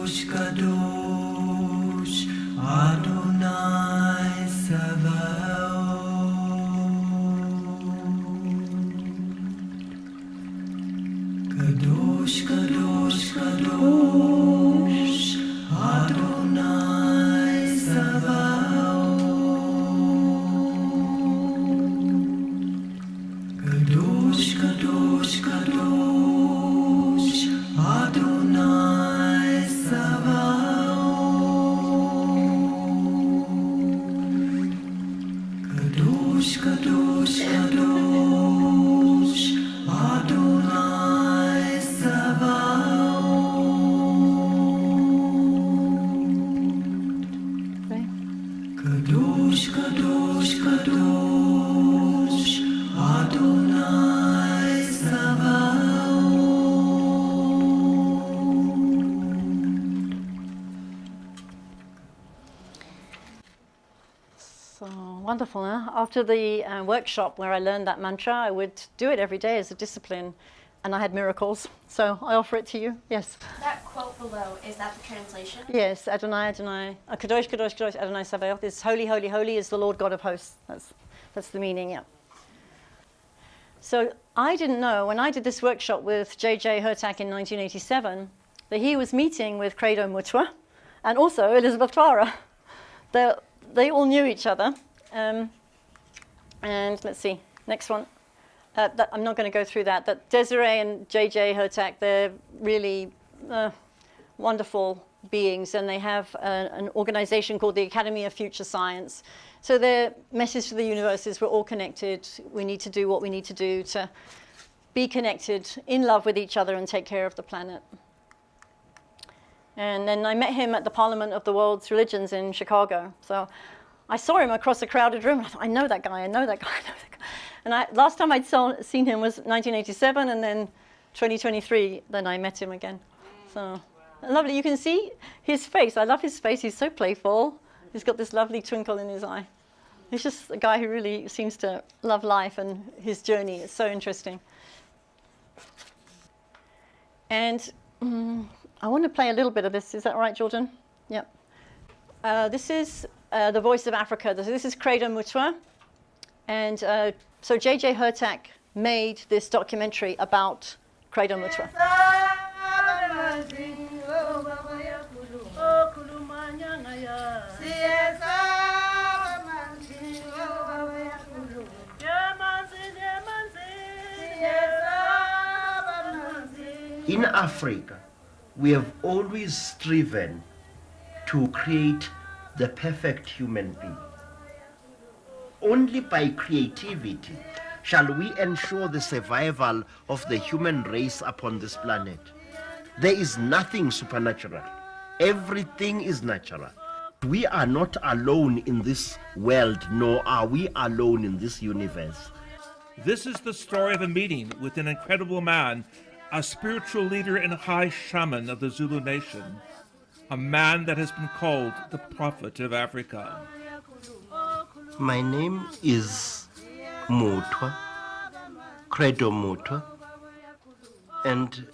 wonderful, huh? After the workshop where I learned that mantra, I would do it every day as a discipline, and I had miracles. So I offer it to you. Yes. That quote below, is that the translation? Yes, Adonai, Adonai, Kadosh, Kadosh, Kadosh, Adonai Sabaoth is holy, holy, holy is the Lord God of hosts. That's the meaning, yeah. So I didn't know, when I did this workshop with J.J. Hurtak in 1987, that he was meeting with Credo Mutwa and also Elizabeth Clara. They all knew each other. And let's see, next one. I'm not going to go through that. But Desiree and J.J. Hurtak, they're really wonderful beings, and they have an organization called the Academy of Future Science. So their message to the universe is we're all connected. We need to do what we need to do to be connected, in love with each other, and take care of the planet. And then I met him at the Parliament of the World's Religions in Chicago. So I saw him across a crowded room. And I thought, I know that guy, I know that guy, I know that guy. And last time I'd seen him was 1987, and then 2023, then I met him again. So lovely. You can see his face. I love his face. He's so playful. He's got this lovely twinkle in his eye. He's just a guy who really seems to love life, and his journey is so interesting. And I want to play a little bit of this. Is that right, Jordan? Yep. This is the Voice of Africa. This is Credo Mutwa. And so J.J. Hurtak made this documentary about Credo Mutwa. In Africa, we have always striven to create the perfect human being. Only by creativity shall we ensure the survival of the human race upon this planet. There is nothing supernatural. Everything is natural. We are not alone in this world, nor are we alone in this universe. This is the story of a meeting with an incredible man, a spiritual leader and high shaman of the Zulu nation, a man that has been called the Prophet of Africa. My name is Mutwa, Credo Mutwa, and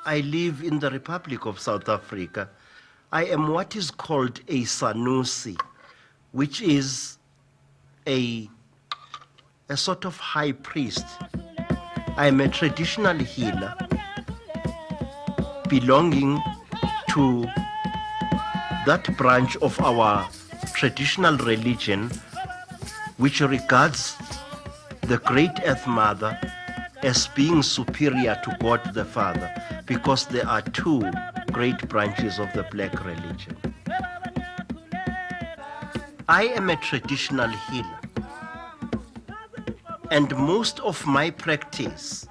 I live in the Republic of South Africa. I am what is called a Sanusi, which is a sort of high priest. I am a traditional healer belonging to that branch of our traditional religion which regards the Great Earth Mother as being superior to God the Father, because there are two great branches of the black religion. I am a traditional healer, and most of my practice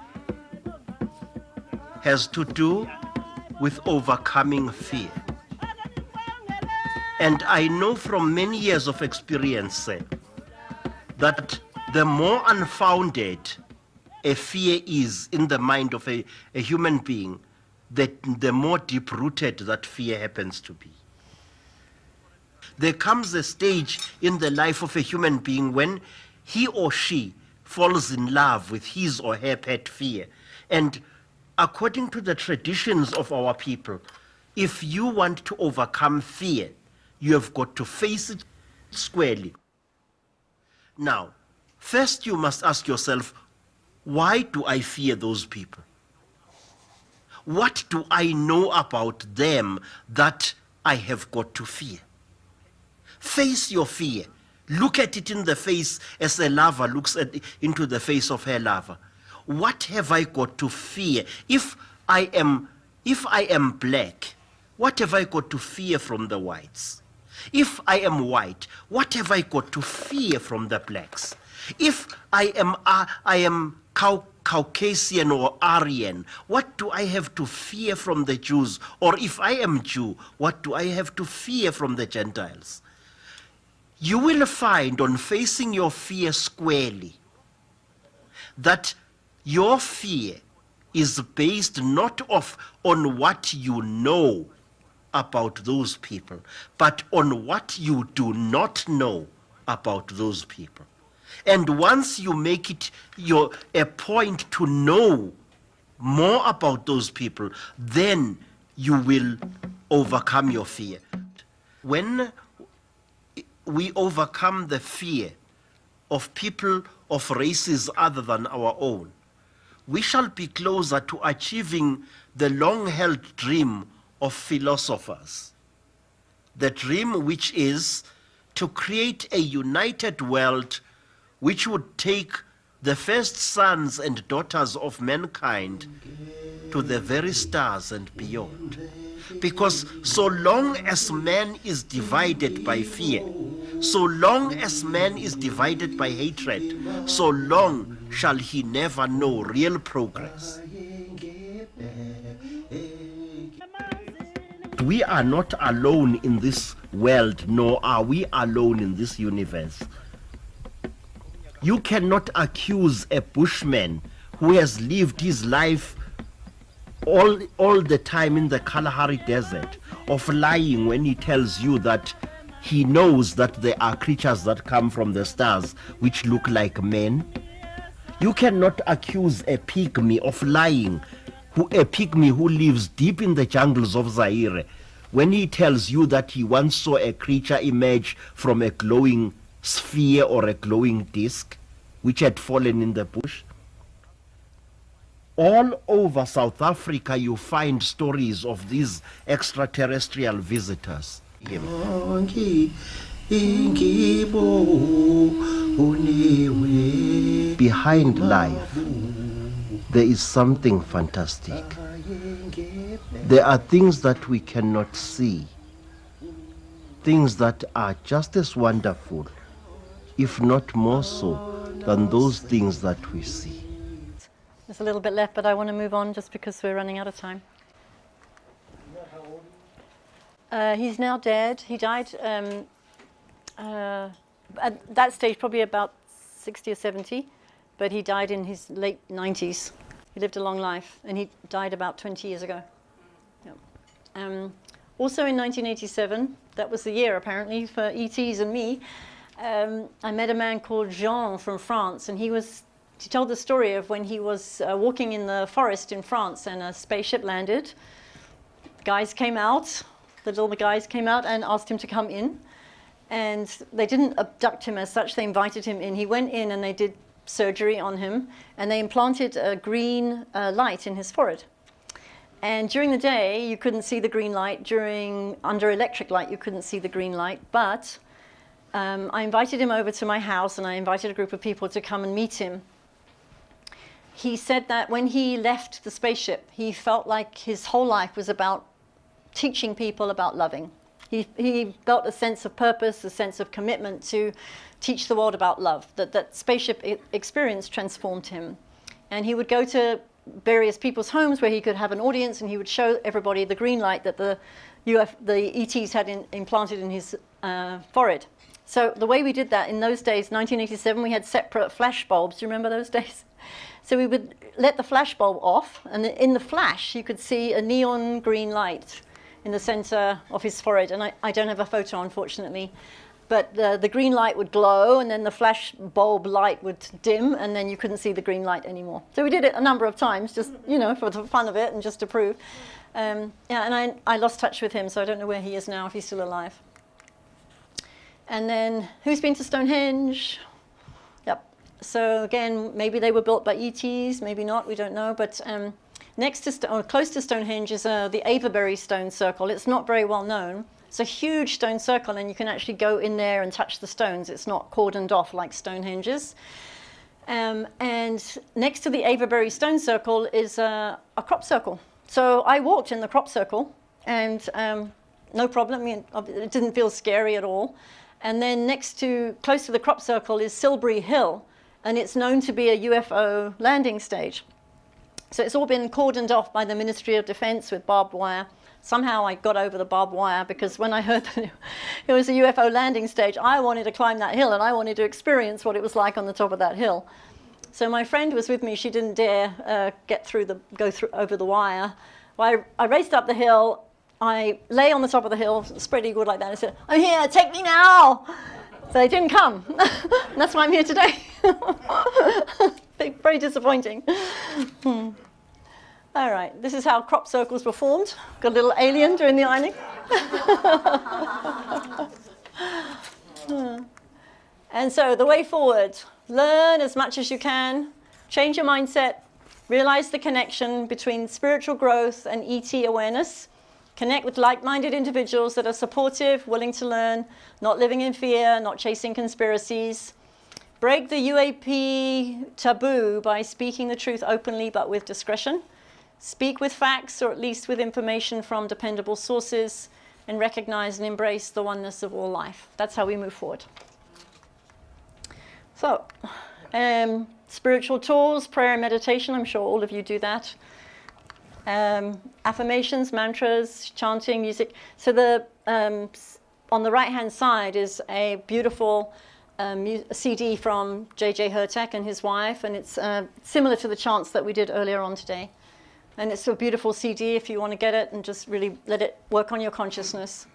has to do with overcoming fear. And I know from many years of experience that the more unfounded a fear is in the mind of a human being, the more deep-rooted that fear happens to be. There comes a stage in the life of a human being when he or she falls in love with his or her pet fear. And according to the traditions of our people, if you want to overcome fear, you have got to face it squarely. Now, first you must ask yourself, why do I fear those people? What do I know about them that I have got to fear? Face your fear. Look at it in the face as a lover looks into the face of her lover. What have I got to fear? If I am black, what have I got to fear from the whites? If I am white, what have I got to fear from the blacks? If I am Caucasian or Aryan, what do I have to fear from the Jews? Or if I am Jew, what do I have to fear from the Gentiles? You will find on facing your fear squarely that your fear is based not on what you know about those people, but on what you do not know about those people. And once you make it a point to know more about those people, then you will overcome your fear. When we overcome the fear of people of races other than our own, we shall be closer to achieving the long-held dream of philosophers. The dream which is to create a united world which would take the first sons and daughters of mankind to the very stars and beyond. Because so long as man is divided by fear, so long as man is divided by hatred, so long shall he never know real progress. We are not alone in this world, nor are we alone in this universe. You cannot accuse a bushman who has lived his life all the time in the Kalahari Desert of lying when he tells you that he knows that there are creatures that come from the stars which look like men. You cannot accuse a pygmy of lying, a pygmy who lives deep in the jungles of Zaire, when he tells you that he once saw a creature emerge from a glowing sphere or a glowing disc which had fallen in the bush. All over South Africa you find stories of these extraterrestrial visitors. Behind life, there is something fantastic. There are things that we cannot see, things that are just as wonderful, if not more so, than those things that we see. There's a little bit left, but I want to move on just because we're running out of time. He's now dead. He died at that stage, probably about 60 or 70, but he died in his late 90s. He lived a long life, and he died about 20 years ago. Yep. Also in 1987, that was the year apparently for ETs and me, I met a man called Jung from France, and he told the story of when he was walking in the forest in France and a spaceship landed. The little guys came out and asked him to come in, and they didn't abduct him as such, they invited him in. He went in and they did surgery on him, and they implanted a green light in his forehead. And during the day, you couldn't see the green light. Under electric light, you couldn't see the green light, but I invited him over to my house, and I invited a group of people to come and meet him. He said that when he left the spaceship, he felt like his whole life was about teaching people about loving. He felt a sense of purpose, a sense of commitment to teach the world about love. That spaceship experience transformed him. And he would go to various people's homes where he could have an audience, and he would show everybody the green light that the ETs had implanted in his forehead. So the way we did that in those days, 1987, we had separate flash bulbs. Do you remember those days? So we would let the flash bulb off, and in the flash, you could see a neon green light in the center of his forehead. And I don't have a photo, unfortunately, but the green light would glow, and then the flash bulb light would dim, and then you couldn't see the green light anymore. So we did it a number of times, just, for the fun of it and just to prove. And I lost touch with him, so I don't know where he is now, if he's still alive. And then, who's been to Stonehenge? Yep. So again, maybe they were built by ETs, maybe not, we don't know. But close to Stonehenge is the Avebury stone circle. It's not very well known. It's a huge stone circle, and you can actually go in there and touch the stones. It's not cordoned off like Stonehenge is. And next to the Avebury stone circle is a crop circle. So I walked in the crop circle, and no problem. It didn't feel scary at all. And then close to the crop circle is Silbury Hill, and it's known to be a UFO landing stage. So it's all been cordoned off by the Ministry of Defense with barbed wire. Somehow I got over the barbed wire, because when I heard that it was a UFO landing stage, I wanted to climb that hill, and I wanted to experience what it was like on the top of that hill. So my friend was with me. She didn't dare go over the wire. Well, I raced up the hill. I lay on the top of the hill, spread eagled like that. I said, "I'm here, take me now." So they didn't come. And that's why I'm here today. Very disappointing. All right, this is how crop circles were formed. Got a little alien doing the ironing. And so the way forward, learn as much as you can, change your mindset, realize the connection between spiritual growth and ET awareness, connect with like-minded individuals that are supportive, willing to learn, not living in fear, not chasing conspiracies. Break the UAP taboo by speaking the truth openly but with discretion. Speak with facts, or at least with information from dependable sources, and recognize and embrace the oneness of all life. That's how we move forward. So, spiritual tools, prayer and meditation, I'm sure all of you do that. Affirmations, mantras, chanting, music. So on the right-hand side is a beautiful CD from J.J. Hurtak and his wife, and it's similar to the chants that we did earlier on today. And it's a beautiful CD if you want to get it and just really let it work on your consciousness.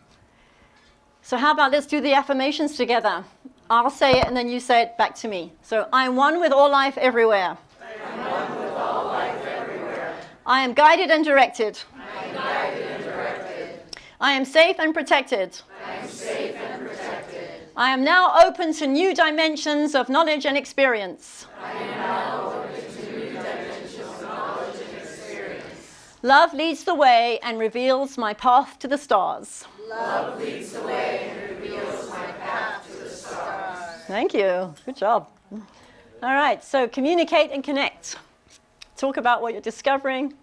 So how about let's do the affirmations together. I'll say it and then you say it back to me. So I'm one with all life everywhere. I'm one with all life everywhere. I am guided and directed. I am guided and directed. I am safe and protected. I am safe and protected. I am now open to new dimensions of knowledge and experience. I am now open to new dimensions of knowledge and experience. Love leads the way and reveals my path to the stars. Love leads the way and reveals my path to the stars. Thank you. Good job. All right, so communicate and connect. Talk about what you're discovering.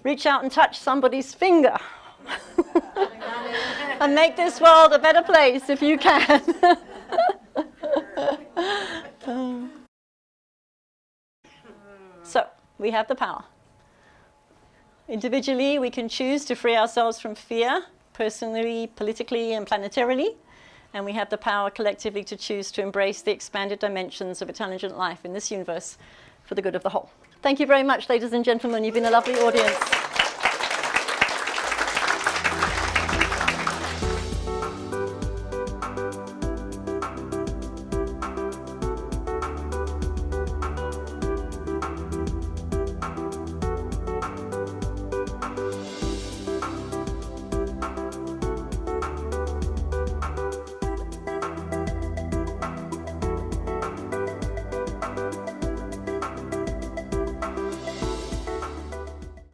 Reach out and touch somebody's finger. And make this world a better place if you can. So, we have the power. Individually, we can choose to free ourselves from fear, personally, politically, and planetarily. And we have the power collectively to choose to embrace the expanded dimensions of intelligent life in this universe for the good of the whole. Thank you very much, ladies and gentlemen. You've been a lovely audience.